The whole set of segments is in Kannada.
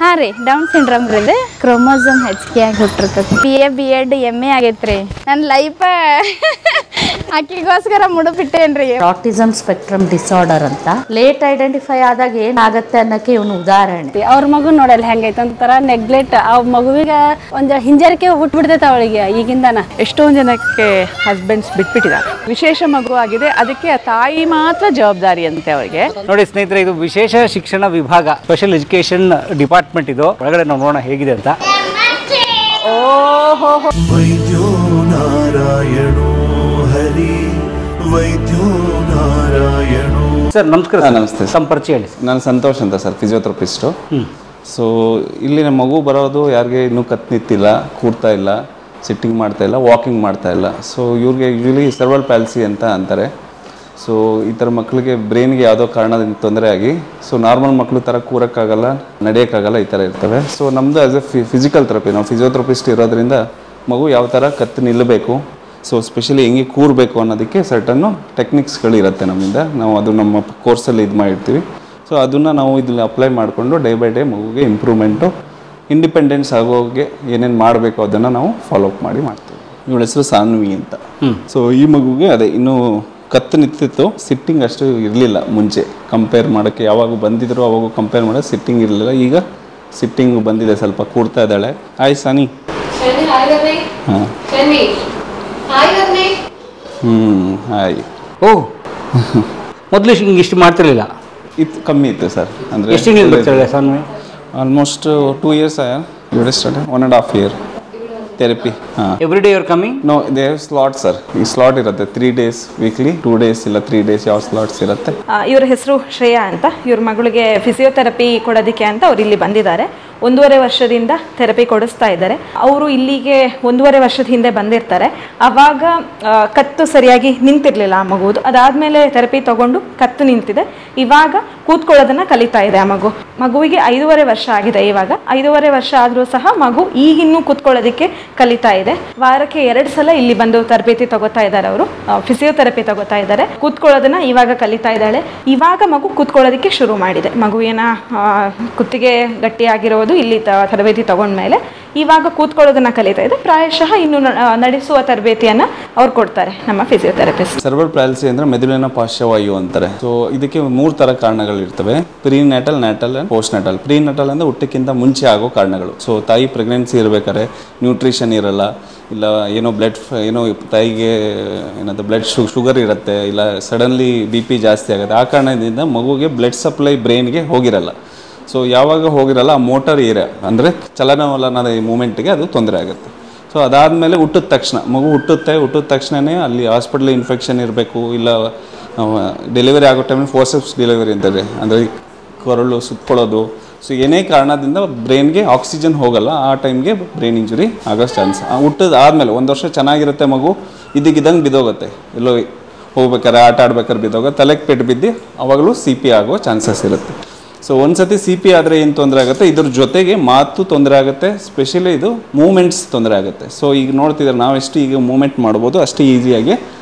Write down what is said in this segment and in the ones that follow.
ಹಾಂ ರೀ ಡೌನ್ ಸಿಂಡ್ರೋಮ್ ರೀ ಕ್ರೋಮೋಸೋಮ್ ಹೆಚ್ಚಿಗೆ ಆಗಿ ಹುಟ್ಟಿರ್ತೈತಿ BA MA ಆಗೈತ್ರಿ ನನ್ನ ಲೈಫ್ ಆಕಿಗೋಸ್ಕರ ಮುಡುಪಿಟ್ಟೇನ್ರಿ. ಆಟಿಸಮ್ ಸ್ಪೆಕ್ಟ್ರಮ್ ಡಿಸಾರ್ಡರ್ ಅಂತ ಲೇಟ್ ಐಡೆಂಟಿಫೈ ಆದಾಗ ಏನಾಗತ್ತೆ ಅನ್ನೋಕೆ ಇವನು ಉದಾಹರಣೆ. ಅವ್ರ ಮಗು ನೋಡಲ್ಲ ಹೆಂಗೈತೆ ಒಂಥರ ನೆಗ್ಲೆಕ್ಟ್ ಆ ಮಗುವಿಗೆ ಒಂದು ಹಿಂಜರಿಕೆ ಹುಟ್ಬಿಡ್ತೈತೆ ಅವಳಿಗೆ ಈಗಿಂದನ. ಎಷ್ಟೊಂದು ಜನಕ್ಕೆ ಹಸ್ಬೆಂಡ್ಸ್ ಬಿಟ್ಬಿಟ್ಟಿದ್ದಾರೆ. ವಿಶೇಷ ಮಗು ಆಗಿದೆ, ಅದಕ್ಕೆ ತಾಯಿ ಮಾತ್ರ ಜವಾಬ್ದಾರಿ ಅಂತೆ ಅವರಿಗೆ. ನೋಡಿ ಸ್ನೇಹಿತರೆ, ಇದು ವಿಶೇಷ ಶಿಕ್ಷಣ ವಿಭಾಗ ಸ್ಪೆಷಲ್ ಎಜುಕೇಶನ್ ಡಿಪಾರ್ಟ್ಮೆಂಟ್. ಇದು ಒಳಗಡೆ ನಾವು ನೋಡೋಣ ಹೇಗಿದೆ ಅಂತ. ವೈದ್ಯೋ ನಾರಾಯಣೋ ಹರಿ ವೈದ್ಯೋ ನಾರಾಯಣೋ. ಸರ್ ನಮಸ್ಕಾರ. ನಮಸ್ತೆ. ತಮ್ಮ ಪರಿಚಯ ಹೇಳಿ. ನಾನು ಸಂತೋಷ್ ಅಂತ ಸರ್, ಫಿಸಿಯೋಥೆರಪಿಸ್ಟು. ಸೊ ಇಲ್ಲಿ ನಮ್ಮ ಮಗು ಬರೋದು ಯಾರಿಗೆ ಇನ್ನೂ ಕತ್ತು ನಿಂತಿಲ್ಲ, ಕೂರ್ತಾ ಇಲ್ಲ, ಸಿಟ್ಟಿಂಗ್ ಮಾಡ್ತಾ ಇಲ್ಲ, ವಾಕಿಂಗ್ ಮಾಡ್ತಾ ಇಲ್ಲ. ಸೊ ಇವ್ರಿಗೆ ಯೂಶ್ವಲಿ ಸೆರ್ವಲ್ ಪ್ಯಾಲ್ಸಿ ಅಂತ ಅಂತಾರೆ. ಸೊ ಈ ಥರ ಮಕ್ಕಳಿಗೆ ಬ್ರೈನ್ಗೆ ಯಾವುದೋ ಕಾರಣದಿಂದ ತೊಂದರೆ ಆಗಿ ಸೊ ನಾರ್ಮಲ್ ಮಕ್ಕಳು ಥರ ಕೂರೋಕ್ಕಾಗಲ್ಲ, ನಡೆಯೋಕ್ಕಾಗಲ್ಲ, ಈ ಥರ ಇರ್ತವೆ. ಸೊ ನಮ್ಮದು ಆ್ಯಸ್ ಎ ಫಿಸಿಕಲ್ ಥೆರಪಿ, ನಾವು ಫಿಸಿಯೋಥೆರಪಿಸ್ಟ್ ಇರೋದ್ರಿಂದ ಮಗು ಯಾವ ಥರ ಕತ್ತು ನಿಲ್ಲಬೇಕು, ಸೊ ಸ್ಪೆಷಲಿ ಹೆಂಗೆ ಕೂರಬೇಕು ಅನ್ನೋದಕ್ಕೆ ಸರ್ಟನ್ನು ಟೆಕ್ನಿಕ್ಸ್ಗಳಿರುತ್ತೆ ನಮ್ಮಿಂದ. ನಾವು ಅದು ನಮ್ಮ ಕೋರ್ಸಲ್ಲಿ ಇದು ಮಾಡಿರ್ತೀವಿ. ಸೊ ಅದನ್ನು ನಾವು ಇದನ್ನು ಅಪ್ಲೈ ಮಾಡಿಕೊಂಡು ಡೇ ಬೈ ಡೇ ಮಗುಗೆ ಇಂಪ್ರೂವ್ಮೆಂಟು, ಇಂಡಿಪೆಂಡೆನ್ಸ್ ಆಗೋಗೆ ಏನೇನು ಮಾಡಬೇಕು ಅದನ್ನು ನಾವು ಫಾಲೋಅಪ್ ಮಾಡ್ತೀವಿ. ಇವಳ ಹೆಸರು ಸಾನ್ವಿ ಅಂತ. ಸೊ ಈ ಮಗುಗೆ ಅದೇ ಇನ್ನೂ ಕತ್ತು ನಿಂತಿತ್ತು, ಸಿಟ್ಟಿಂಗ್ ಅಷ್ಟು ಇರಲಿಲ್ಲ ಮುಂಚೆ. ಕಂಪೇರ್ ಮಾಡೋಕ್ಕೆ ಯಾವಾಗ ಬಂದಿದ್ರು ಅವಾಗ ಕಂಪೇರ್ ಮಾಡೋದು ಸಿಟ್ಟಿಂಗ್ ಇರಲಿಲ್ಲ. ಈಗ ಸಿಟ್ಟಿಂಗ್ ಬಂದಿದೆ, ಸ್ವಲ್ಪ ಕೂಡ್ತಾ ಇದ್ದಾಳೆ. ಹಾಯ್ ಸಾನಿ. ಹಾಂ ಹಾಯ್. ಓಹ್, ಮೊದಲು ಹಿಂಗಿಷ್ಟು ಮಾಡ್ತಿರ್ಲಿಲ್ಲ. ಇದು ಕಮ್ಮಿ ಇತ್ತು ಸರ್. ಅಂದರೆ ಎಷ್ಟು ತಿಂಗಳು ಬರ್ತಿರಲಿಲ್ಲ ಸಾನ್ವಿ? ಆಲ್ಮೋಸ್ಟ್ 2 years ಆಯ ಸ್ಟಾರ್ಟ್ 1.5 year ಥೆರಪಿ. ಹಾಂ. Every day your coming? No, they have slot sir. ಈ ಸ್ಲಾಟ್ ಇರುತ್ತೆ 3 days ವೀಕ್ಲಿ, 2 days ಇಲ್ಲ 3 days ಯಾವ ಸ್ಲಾಟ್ಸ್ ಇರುತ್ತೆ. ಇವ್ರ ಹೆಸರು ಶ್ರೇಯಾ ಅಂತ. ಇವ್ರ ಮಗಳಿಗೆ ಫಿಸಿಯೋಥೆರಪಿ ಕೊಡೋದಕ್ಕೆ ಅಂತ ಅವ್ರು ಇಲ್ಲಿ ಬಂದಿದ್ದಾರೆ. 1.5 ವರ್ಷದಿಂದ ಥೆರಪಿ ಕೊಡಿಸ್ತಾ ಇದ್ದಾರೆ. ಅವರು ಇಲ್ಲಿಗೆ 1.5 ವರ್ಷದ ಹಿಂದೆ ಬಂದಿರ್ತಾರೆ. ಆವಾಗ ಕತ್ತು ಸರಿಯಾಗಿ ನಿಂತಿರಲಿಲ್ಲ ಆ ಮಗುವುದು. ಅದಾದಮೇಲೆ ಥೆರಪಿ ತಗೊಂಡು ಕತ್ತು ನಿಂತಿದೆ. ಇವಾಗ ಕೂತ್ಕೊಳ್ಳೋದನ್ನು ಕಲಿತಾ ಇದೆ ಆ ಮಗುವಿಗೆ 5.5 ವರ್ಷ ಆಗಿದೆ. ಇವಾಗ 5.5 ವರ್ಷ ಆದರೂ ಸಹ ಮಗು ಈಗಿನ್ನೂ ಕೂತ್ಕೊಳ್ಳೋದಕ್ಕೆ ಕಲಿತಾ ಇದೆ. ವಾರಕ್ಕೆ 2 ಸಲ ಇಲ್ಲಿ ಬಂದು ತರಬೇತಿ ತಗೋತಾ ಇದ್ದಾರೆ. ಅವರು ಫಿಸಿಯೋಥೆರಪಿ ತಗೋತಾ ಇದ್ದಾರೆ. ಕೂತ್ಕೊಳ್ಳೋದನ್ನ ಇವಾಗ ಕಲಿತಾ ಇದ್ದಾಳೆ. ಇವಾಗ ಮಗು ಕೂತ್ಕೊಳ್ಳೋದಕ್ಕೆ ಶುರು ಮಾಡಿದೆ. ಮಗುವಿನ ಕುತ್ತಿಗೆ ಗಟ್ಟಿಯಾಗಿರೋದು ಇಲ್ಲಿ ತರಬೇತಿ ತಗೊಂಡ್ಮೇಲೆ ಇವಾಗ ಕೂತ್ಕೊಳ್ಳೋದನ್ನ ಕಲಿತಾ ಇದೆ. ಪ್ರಾಯಶಃ ಇನ್ನು ನಡೆಸುವ ತರಬೇತಿಯನ್ನ ಅವ್ರು ಕೊಡ್ತಾರೆ ನಮ್ಮ ಫಿಸಿಯೋಥೆರಪಿಸ್ಟ್. ಸೆರ್ವಲ್ ಪ್ಯಾಲ್ಸಿ ಅಂದ್ರೆ ಮೆದುಳಿನ ಪಾರ್ಶ್ವವಾಯು ಅಂತಾರೆ. ಸೊ ಇದಕ್ಕೆ 3 ಥರ ಕಾರಣಗಳಿರ್ತವೆ: ಪ್ರೀನ್ಯಾಟಲ್, ನ್ಯಾಟಲ್ ಅಂಡ್ ಪೋಸ್ಟ್ ನ್ಯಾಟಲ್. ಪ್ರೀನ್ಯಾಟಲ್ ಅಂದ್ರೆ ಹುಟ್ಟಕ್ಕಿಂತ ಮುಂಚೆ ಆಗೋ ಕಾರಣಗಳು. ಸೊ ತಾಯಿ ಪ್ರೆಗ್ನೆನ್ಸಿ ಇರಬೇಕಾದ್ರೆ ನ್ಯೂಟ್ರಿಷನ್ ಇರಲ್ಲ, ಇಲ್ಲ ಏನೋ ಏನೋ ತಾಯಿಗೆ ಏನಾದ್ರು ಬ್ಲಡ್ ಶುಗರ್ ಇರುತ್ತೆ, ಇಲ್ಲ ಸಡನ್ಲಿ BP ಜಾಸ್ತಿ ಆಗುತ್ತೆ. ಆ ಕಾರಣದಿಂದ ಮಗುಗೆ ಬ್ಲಡ್ ಸಪ್ಲೈ ಬ್ರೈನ್ಗೆ ಹೋಗಿರಲ್ಲ. ಸೊ ಯಾವಾಗ ಹೋಗಿರಲ್ಲ, ಆ ಮೋಟರ್ ಅಂದರೆ ಚಲನವಲನದ ಮೂಮೆಂಟ್ಗೆ ಅದು ತೊಂದರೆ ಆಗುತ್ತೆ. ಸೊ ಅದಾದಮೇಲೆ ಹುಟ್ಟಿದ ತಕ್ಷಣವೇ ಅಲ್ಲಿ ಹಾಸ್ಪಿಟಲ್ ಇನ್ಫೆಕ್ಷನ್ ಇರಬೇಕು, ಇಲ್ಲ ಡೆಲಿವರಿ ಆಗೋ ಟೈಮಲ್ಲಿ ಫೋರ್ಸೆಪ್ಸ್ ಡೆಲಿವರಿ ಅಂತಾರೆ, ಅಂದರೆ ಕೊರಳು ಸುತ್ಕೊಳ್ಳೋದು. ಸೊ ಏನೇ ಕಾರಣದಿಂದ ಬ್ರೈನ್ಗೆ ಆಕ್ಸಿಜನ್ ಹೋಗಲ್ಲ, ಆ ಟೈಮ್ಗೆ ಬ್ರೈನ್ ಇಂಜುರಿ ಆಗೋ ಚಾನ್ಸ್. ಹುಟ್ಟಿದ ಆದಮೇಲೆ 1 ವರ್ಷ ಚೆನ್ನಾಗಿರುತ್ತೆ ಮಗು, ಇದ್ದಕ್ಕಿದ್ದಂಗೆ ಬಿದ್ದೋಗುತ್ತೆ. ಎಲ್ಲೋ ಹೋಗ್ಬೇಕಾದ್ರೆ ಆಟ ಆಡ್ಬೇಕಾದ್ರೆ ಬಿದ್ದೋಗುತ್ತೆ, ತಲೆಗೆ ಪೆಟ್ಟು ಬಿದ್ದು ಅವಾಗಲೂ CP ಆಗೋ ಚಾನ್ಸಸ್ ಇರುತ್ತೆ. ಸೊ ಒಂದ್ಸತಿ CP ಆದರೆ ಏನು ತೊಂದರೆ ಆಗುತ್ತೆ, ಇದ್ರ ಜೊತೆಗೆ ಮಾತು ತೊಂದರೆ ಆಗುತ್ತೆ, ಸ್ಪೆಷಲಿ ಇದು ಮೂಮೆಂಟ್ಸ್ ತೊಂದರೆ ಆಗುತ್ತೆ. ಸೊ ಈಗ ನೋಡ್ತಿದ್ದಾರೆ ನಾವೆಷ್ಟು ಈಗ ಮೂಮೆಂಟ್ ಮಾಡ್ಬೋದು, ಅಷ್ಟೇ ಈಸಿಯಾಗಿ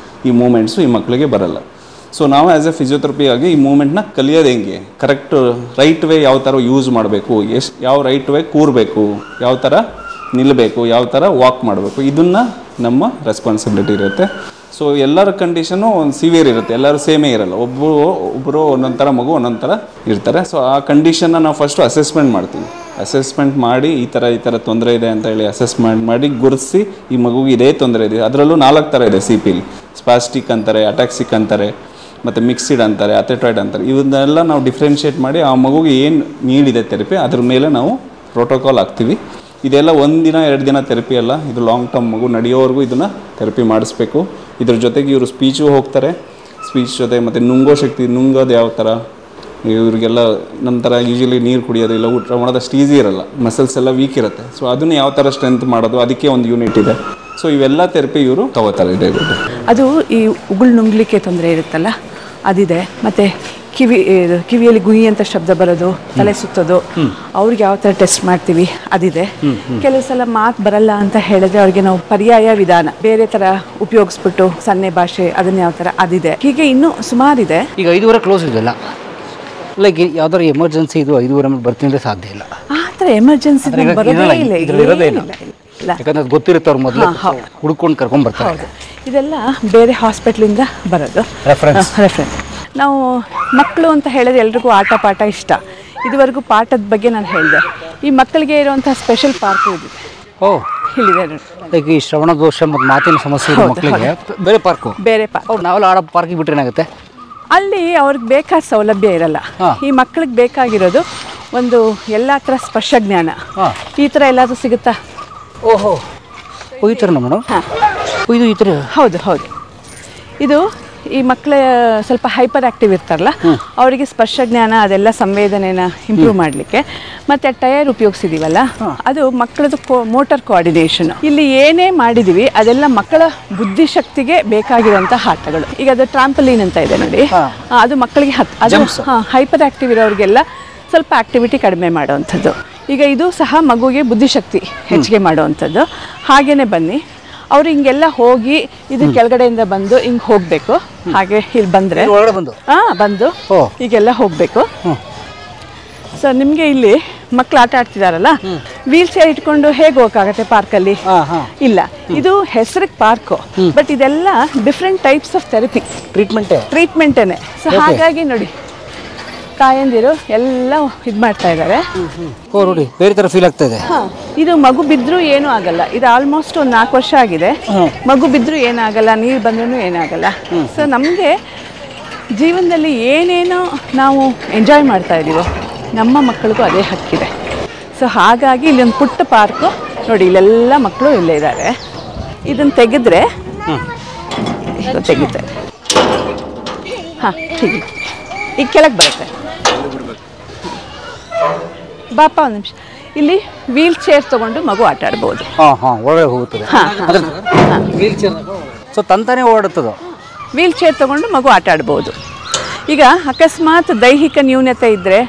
ಈ ಮೂಮೆಂಟ್ಸು ಈ ಮಕ್ಕಳಿಗೆ ಬರಲ್ಲ. ಸೊ ನಾವು ಆ್ಯಸ್ ಎ ಫಿಸಿಯೋಥೆರಪಿ ಆಗಿ ಈ ಮೂಮೆಂಟ್ನ ಕಲಿಯೋದು ಹೆಂಗೆ, ಕರೆಕ್ಟ್ ರೈಟ್ ವೇ ಯಾವ ಥರ ಯೂಸ್ ಮಾಡಬೇಕು, ಯಾವ ರೈಟ್ ವೇ ಕೂರಬೇಕು, ಯಾವ ಥರ ನಿಲ್ಲಬೇಕು, ಯಾವ ಥರ ವಾಕ್ ಮಾಡಬೇಕು, ಇದನ್ನು ನಮ್ಮ ರೆಸ್ಪಾನ್ಸಿಬಿಲಿಟಿ ಇರುತ್ತೆ. ಸೊ ಎಲ್ಲರ ಕಂಡೀಷನು ಒಂದು ಸಿವಿಯರ್ ಇರುತ್ತೆ, ಎಲ್ಲರೂ ಸೇಮೇ ಇರಲ್ಲ. ಒಬ್ಬರು ಒಂದೊಂದು ಥರ ಮಗು ಒಂದೊಂದು ಥರ ಇರ್ತಾರೆ. ಸೊ ಆ ಕಂಡೀಷನ್ನ ನಾವು ಫಸ್ಟು ಅಸೆಸ್ಮೆಂಟ್ ಮಾಡ್ತೀವಿ. ಅಸೆಸ್ಮೆಂಟ್ ಮಾಡಿ ಈ ಥರ ತೊಂದರೆ ಇದೆ ಅಂತ ಹೇಳಿ ಅಸೆಸ್ಮೆಂಟ್ ಮಾಡಿ ಗುರುತಿಸಿ ಈ ಮಗುಗೆ ಇದೇ ತೊಂದರೆ ಇದೆ. ಅದರಲ್ಲೂ 4 ಥರ ಇದೆ CPಲಿ. ಸ್ಪಾಸ್ಟಿಕ್ ಅಂತಾರೆ, ಅಟ್ಯಾಕ್ಸಿಕ್ ಅಂತಾರೆ, ಮತ್ತು ಮಿಕ್ಸಿಡ್ ಅಂತಾರೆ, ಅಥೆಟಾಯ್ಡ್ ಅಂತಾರೆ. ಇವನ್ನೆಲ್ಲ ನಾವು ಡಿಫ್ರೆನ್ಷಿಯೇಟ್ ಮಾಡಿ ಆ ಮಗುಗೆ ಏನು ನೀಡಿದೆ ಥೆರಪಿ ಅದ್ರ ಮೇಲೆ ನಾವು ಪ್ರೋಟೋಕಾಲ್ ಹಾಕ್ತೀವಿ. ಇದೆಲ್ಲ 1 ದಿನ 2 ದಿನ ಥೆರಪಿ ಅಲ್ಲ, ಇದು ಲಾಂಗ್ ಟರ್ಮ್. ಮಗು ನಡೆಯೋವರೆಗೂ ಇದನ್ನು ಥೆರಪಿ ಮಾಡಿಸ್ಬೇಕು. ಇದ್ರ ಜೊತೆಗೆ ಇವರು ಸ್ಪೀಚು ಹೋಗ್ತಾರೆ, ಸ್ಪೀಚ್ ಜೊತೆ ಮತ್ತು ನುಂಗೋದು ಯಾವ ಥರ, ಇವ್ರಿಗೆಲ್ಲ ನಮ್ಮ ಥರ ಯೂಶಲಿ ನೀರು ಕುಡಿಯೋದು ಇಲ್ಲ, ಊಟ ಮಾಡೋದಷ್ಟು ಈಸಿ ಇರಲ್ಲ, ಮಸಲ್ಸ್ ಎಲ್ಲ ವೀಕ್ ಇರುತ್ತೆ. ಸೊ ಅದನ್ನು ಯಾವ ಥರ ಸ್ಟ್ರೆಂತ್ ಮಾಡೋದು, ಅದಕ್ಕೆ ಒಂದು ಯೂನಿಟ್ ಇದೆ. ಸೊ ಇವೆಲ್ಲ ಥೆರಪಿ ಇವರು ತಗೋತಾರೆ ದಯವಿಟ್ಟು. ಅದು ಈ ಉಗುಳು ನುಂಗ್ಲಿಕ್ಕೆ ತೊಂದರೆ ಇರುತ್ತಲ್ಲ ಅದಿದೆ. ಮತ್ತು ಕಿವಿಯಲ್ಲಿ ಗುಯಿ ಅಂತ ಶಬ್ದ ಬರೋದು, ತಲೆ ಸುತ್ತೋದು, ಅವ್ರಿಗೆ ಯಾವ ಥರ ಟೆಸ್ಟ್ ಮಾಡ್ತೀವಿ ಅದಿದೆ. ಕೆಲವು ಸಲ ಮಾತು ಬರಲ್ಲ ಅಂತ ಹೇಳಿದ್ರೆ ಅವ್ರಿಗೆ ನಾವು ಪರ್ಯಾಯ ವಿಧಾನ ಬೇರೆ ಥರ ಉಪಯೋಗಿಸ್ಬಿಟ್ಟು ಸನ್ನೆ ಭಾಷೆ ಅದನ್ನ ಯಾವ ಥರ ಅದಿದೆ. ಹೀಗೆ ಇನ್ನೂ ಸುಮಾರಿದೆ. ಈಗ 5 ಕ್ಲೋಸ್ ಇದೆಲ್ಲ, ಲೈಕ್ ಯಾವ್ದಾರು ಎಮರ್ಜೆನ್ಸಿ ಇದು 5 ಬರ್ತೀನಿ ಸಾಧ್ಯ ಇಲ್ಲ. ಆ ಥರ ಎಮರ್ಜೆನ್ಸಿ ಬರೋದೇ ಇಲ್ಲ ಇರೋದೇ ಇಲ್ಲ. ಇಲ್ಲ. ಯಾಕಂದ್ರೆ ಅದು ಗೊತ್ತಿರುತ್ತೆ ಅವ್ರು ಮೊದಲು ಹುಡ್ಕೊಂಡು ಕರ್ಕೊಂಡ್ ಬರ್ತಾರೆ. ಹೌದು, ಇದೆಲ್ಲ ಬೇರೆ ಹಾಸ್ಪಿಟ್ಲಿಂದ ಬರೋದು ರೆಫರೆನ್ಸ್. ನಾವು ಮಕ್ಕಳು ಅಂತ ಹೇಳಿದ್ರೆ ಎಲ್ರಿಗೂ ಆಟ ಪಾಠ ಇಷ್ಟ. ಇದುವರೆಗೂ ಪಾಠದ ಬಗ್ಗೆ ನಾನು ಹೇಳಿದೆ. ಈ ಮಕ್ಕಳಿಗೆ ಇರುವಂಥ ಸ್ಪೆಷಲ್ ಪಾರ್ಕ್ ಇದೆ. ಓ, ಇಲ್ಲಿದೆ ನೋಡಿ. ಲೈಕ್ ಈ ಶ್ರವಣ ದೋಷ ಮತ್ತು ಮಾತಿನ ಸಮಸ್ಯೆ ಇರೋ ಮಕ್ಕಳಿಗೆ ಬೇರೆ ಪಾರ್ಕು. ಬೇರೆ ಪಾರ್ಕ್. ನಾವೆಲ್ಲ ಆಡೋ ಪಾರ್ಕಿಗೆ ಬಿಟ್ಟರೆ ಏನಾಗುತ್ತೆ? ಅಲ್ಲಿ ಅವ್ರಿಗೆ ಬೇಕಾದ ಸೌಲಭ್ಯ ಇರಲ್ಲ. ಈ ಮಕ್ಕಳಿಗೆ ಬೇಕಾಗಿರೋದು ಒಂದು ಎಲ್ಲ ಥರ ಸ್ಪರ್ಶ ಜ್ಞಾನ. ಈ ಥರ ಎಲ್ಲಾದರೂ ಸಿಗುತ್ತಾ? ಓಹೋ, ಈ ಥರ ಮೇಡಮ್. ಇದು ಈ ಥರ. ಹೌದು ಹೌದು. ಇದು ಈ ಮಕ್ಕಳ ಸ್ವಲ್ಪ ಹೈಪರ್ ಆಕ್ಟಿವ್ ಇರ್ತಾರಲ್ಲ, ಅವರಿಗೆ ಸ್ಪರ್ಶ ಜ್ಞಾನ ಅದೆಲ್ಲ ಸಂವೇದನೆನ ಇಂಪ್ರೂವ್ ಮಾಡಲಿಕ್ಕೆ ಮತ್ತೆ ಟೈರ್ ಉಪಯೋಗಿಸಿದೀವಲ್ಲ, ಅದು ಮಕ್ಕಳದು ಮೋಟರ್ ಕೋಆರ್ಡಿನೇಷನ್. ಇಲ್ಲಿ ಏನೇ ಮಾಡಿದೀವಿ ಅದೆಲ್ಲ ಮಕ್ಕಳ ಬುದ್ಧಿಶಕ್ತಿಗೆ ಬೇಕಾಗಿರುವಂಥ ಆಟಗಳು. ಈಗ ಅದು ಟ್ರಾಂಪಲೀನ್ ಅಂತ ಇದೆ ನೋಡಿ, ಅದು ಮಕ್ಕಳಿಗೆ ಅದು ಹೈಪರ್ ಆಕ್ಟಿವ್ ಇರೋರಿಗೆಲ್ಲ ಸ್ವಲ್ಪ ಆಕ್ಟಿವಿಟಿ ಕಡಿಮೆ ಮಾಡುವಂಥದ್ದು. ಈಗ ಇದು ಸಹ ಮಗುಗೆ ಬುದ್ಧಿಶಕ್ತಿ ಹೆಚ್ಚಿಗೆ ಮಾಡುವಂಥದ್ದು. ಹಾಗೇನೆ ಬನ್ನಿ, ಅವ್ರು ಹಿಂಗೆಲ್ಲ ಹೋಗಿ ಇದು ಕೆಳಗಡೆಯಿಂದ ಬಂದು ಹಿಂಗೆ ಹೋಗಬೇಕು. ಹಾಗೆ ಇಲ್ಲಿ ಬಂದರೆ ಬಂದು ಹೀಗೆಲ್ಲ ಹೋಗಬೇಕು. ಸೊ ನಿಮಗೆ ಇಲ್ಲಿ ಮಕ್ಕಳು ಆಟ ಆಡ್ತಿದಾರಲ್ಲ, ವೀಲ್ ಚೇರ್ ಇಟ್ಕೊಂಡು ಹೇಗೆ ಹೋಗೋಕ್ಕಾಗತ್ತೆ ಪಾರ್ಕಲ್ಲಿ? ಇಲ್ಲ, ಇದು ಹೆಸರಿಗೆ ಪಾರ್ಕು, ಬಟ್ ಇದೆಲ್ಲ ಡಿಫ್ರೆಂಟ್ ಟೈಪ್ಸ್ ಆಫ್ ಥೆರಪಿ, ಟ್ರೀಟ್ಮೆಂಟೇನೆ. ಸೊ ಹಾಗಾಗಿ ನೋಡಿ, ತಾಯಂದಿರು ಎಲ್ಲ ಇದು ಮಾಡ್ತಾ ಇದ್ದಾರೆ. ನೋಡಿ, ಬೇರೆ ಥರ ಫೀಲ್ ಆಗ್ತಾ ಇದೆ. ಇದು ಮಗು ಬಿದ್ದರೂ ಏನೂ ಆಗಲ್ಲ. ಇದು ಆಲ್ಮೋಸ್ಟ್ ಒಂದು 4 ವರ್ಷ ಆಗಿದೆ. ಮಗು ಬಿದ್ದರೂ ಏನಾಗಲ್ಲ, ನೀರು ಬಂದ್ರೂ ಏನಾಗಲ್ಲ. ಸೊ ನಮಗೆ ಜೀವನದಲ್ಲಿ ಏನೇನೋ ನಾವು ಎಂಜಾಯ್ ಮಾಡ್ತಾ ಇದ್ದೀವೋ ನಮ್ಮ ಮಕ್ಕಳಿಗೂ ಅದೇ ಹಕ್ಕಿದೆ. ಸೊ ಹಾಗಾಗಿ ಇಲ್ಲೊಂದು ಪುಟ್ಟ ಪಾರ್ಕು ನೋಡಿ, ಇಲ್ಲೆಲ್ಲ ಮಕ್ಕಳು ಇಲ್ಲೇ ಇದ್ದಾರೆ. ಇದನ್ನು ತೆಗೆದ್ರೆ ತೆಗಿತಾರೆ. ಹಾಂ, ಹೀಗೆ ಈಗ ಕೆಳಗೆ ಬರುತ್ತೆ. ಬಾಪ ಒಂದು ನಿಮಿಷ. ಇಲ್ಲಿ ವೀಲ್ ಚೇರ್ ತಗೊಂಡು ಮಗು ಆಟ ಆಡ್ಬೋದು. ಒಳಗೆ ಹೋಗುತ್ತದೆ. ಸೊ ತಂತಾನೆ ಓಡುತ್ತದು. ವೀಲ್ ಚೇರ್ ತಗೊಂಡು ಮಗು ಆಟ ಆಡ್ಬೋದು. ಈಗ ಅಕಸ್ಮಾತ್ ದೈಹಿಕ ನ್ಯೂನತೆ ಇದ್ದರೆ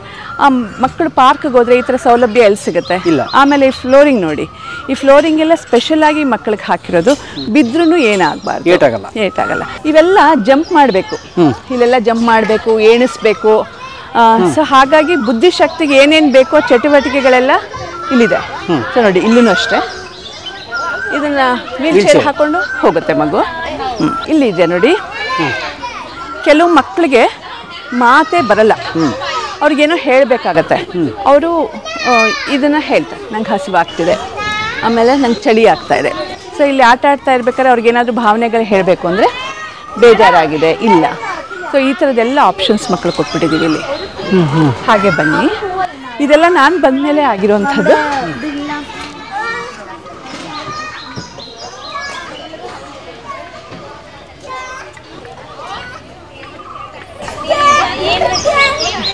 ಆ ಮಕ್ಕಳು ಪಾರ್ಕ್ಗೆ ಹೋದರೆ ಈ ಥರ ಸೌಲಭ್ಯ ಎಲ್ಲಿ ಸಿಗುತ್ತೆ? ಇಲ್ಲ. ಆಮೇಲೆ ಈ ಫ್ಲೋರಿಂಗ್ ನೋಡಿ, ಈ ಫ್ಲೋರಿಂಗ್ ಎಲ್ಲ ಸ್ಪೆಷಲ್ ಆಗಿ ಮಕ್ಕಳಿಗೆ ಹಾಕಿರೋದು. ಬಿದ್ರೂ ಏನಾಗಬಾರ್ದು, ಏಟಾಗಲ್ಲ. ಇವೆಲ್ಲ ಜಂಪ್ ಮಾಡಬೇಕು, ಇಲ್ಲೆಲ್ಲ ಜಂಪ್ ಮಾಡಬೇಕು, ಎಣಿಸ್ಬೇಕು. ಸೊ ಹಾಗಾಗಿ ಬುದ್ಧಿಶಕ್ತಿಗೆ ಏನೇನು ಬೇಕೋ ಚಟುವಟಿಕೆಗಳೆಲ್ಲ ಇಲ್ಲಿದೆ. ಸೊ ನೋಡಿ, ಇಲ್ಲೂ ಅಷ್ಟೇ ಇದನ್ನು ವೀಲ್ ಚೇರ್ ಹಾಕೊಂಡು ಹೋಗುತ್ತೆ ಮಗು. ಇಲ್ಲಿದೆ ನೋಡಿ, ಕೆಲವು ಮಕ್ಕಳಿಗೆ ಮಾತೇ ಬರಲ್ಲ, ಅವ್ರಿಗೇನೋ ಹೇಳಬೇಕಾಗತ್ತೆ. ಅವರು ಇದನ್ನು ಹೇಳ್ತಾರೆ, ನಂಗೆ ಹಸಿವಾಗ್ತಿದೆ, ಆಮೇಲೆ ನಂಗೆ ಚಳಿ ಆಗ್ತಾ ಇದೆ. ಸೊ ಇಲ್ಲಿ ಆಟ ಆಡ್ತಾ ಇರ್ಬೇಕಾದ್ರೆ ಅವ್ರಿಗೇನಾದರೂ ಭಾವನೆಗಳು ಹೇಳಬೇಕು ಅಂದರೆ ಬೇಜಾರಾಗಿದೆ, ಇಲ್ಲ. ಸೊ ಈ ಥರದ್ದೆಲ್ಲ ಆಪ್ಷನ್ಸ್ ಮಕ್ಕಳು ಕೊಟ್ಬಿಟ್ಟಿದ್ದೀವಿ ಇಲ್ಲಿ. ಹಾಗೆ ಬನ್ನಿ, ಇದೆಲ್ಲ ನಾನು ಬಂದಮೇಲೆ ಆಗಿರೋವಂಥದ್ದು.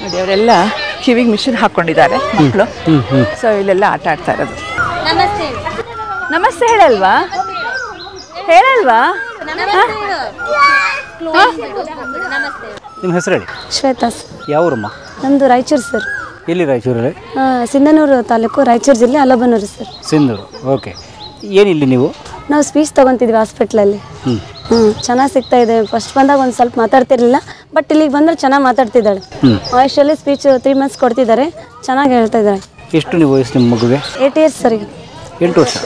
ನೋಡಿ, ಅವರೆಲ್ಲ ಕಿವಿಗೆ ಮಿಷಿನ್ ಹಾಕ್ಕೊಂಡಿದ್ದಾರೆ ಮಕ್ಕಳು. ಸೊ ಇಲ್ಲೆಲ್ಲ ಆಟ ಆಡ್ತಾ ಇರೋದು. ನಮಸ್ತೆ ಹೇಳಲ್ವಾ? ನಿಮ್ಮ ಹೆಸರು ಹೇಳಿ. ಶ್ವೇತಾ. ಯಾವ ಊರಮ್ಮ? ನಮ್ಮದು ರಾಯಚೂರು ಸರ್. ಎಲ್ಲಿ ರಾಯಚೂರಲ್ಲಿ? ಸಿಂಧನೂರು ತಾಲೂಕು, ರಾಯಚೂರು ಜಿಲ್ಲೆ, ಅಲಬನೂರು ಸರ್. ಸಿಂಧೂರು. ಓಕೆ. ಏನಿಲ್ಲಿ ನೀವು? ನಾವು ಸ್ಪೀಚ್ ತೊಗೊತಿದ್ವಿ ಹಾಸ್ಪಿಟ್ಲಲ್ಲಿ. ಚೆನ್ನಾಗಿ ಸಿಗ್ತಾ ಇದೆ. ಫಸ್ಟ್ ಬಂದಾಗ ಒಂದು ಸ್ವಲ್ಪ ಮಾತಾಡ್ತಿರ್ಲಿಲ್ಲ, ಬಟ್ ಇಲ್ಲಿಗೆ ಬಂದರೆ ಚೆನ್ನಾಗಿ ಮಾತಾಡ್ತಿದ್ದಾಳೆ. ಆಯುಷಲ್ಲಿ ಸ್ಪೀಚ್ 3 ಮಂತ್ಸ್ ಕೊಡ್ತಿದ್ದಾರೆ, ಚೆನ್ನಾಗಿ ಹೇಳ್ತಾ ಇದ್ದಾರೆ. ಎಷ್ಟು ನೀವು ವಯಸ್ಸು ನಿಮ್ಮ ಮಗುಗೆ? 8 years ಸರ್. ಈಗ 8 ವರ್ಷ.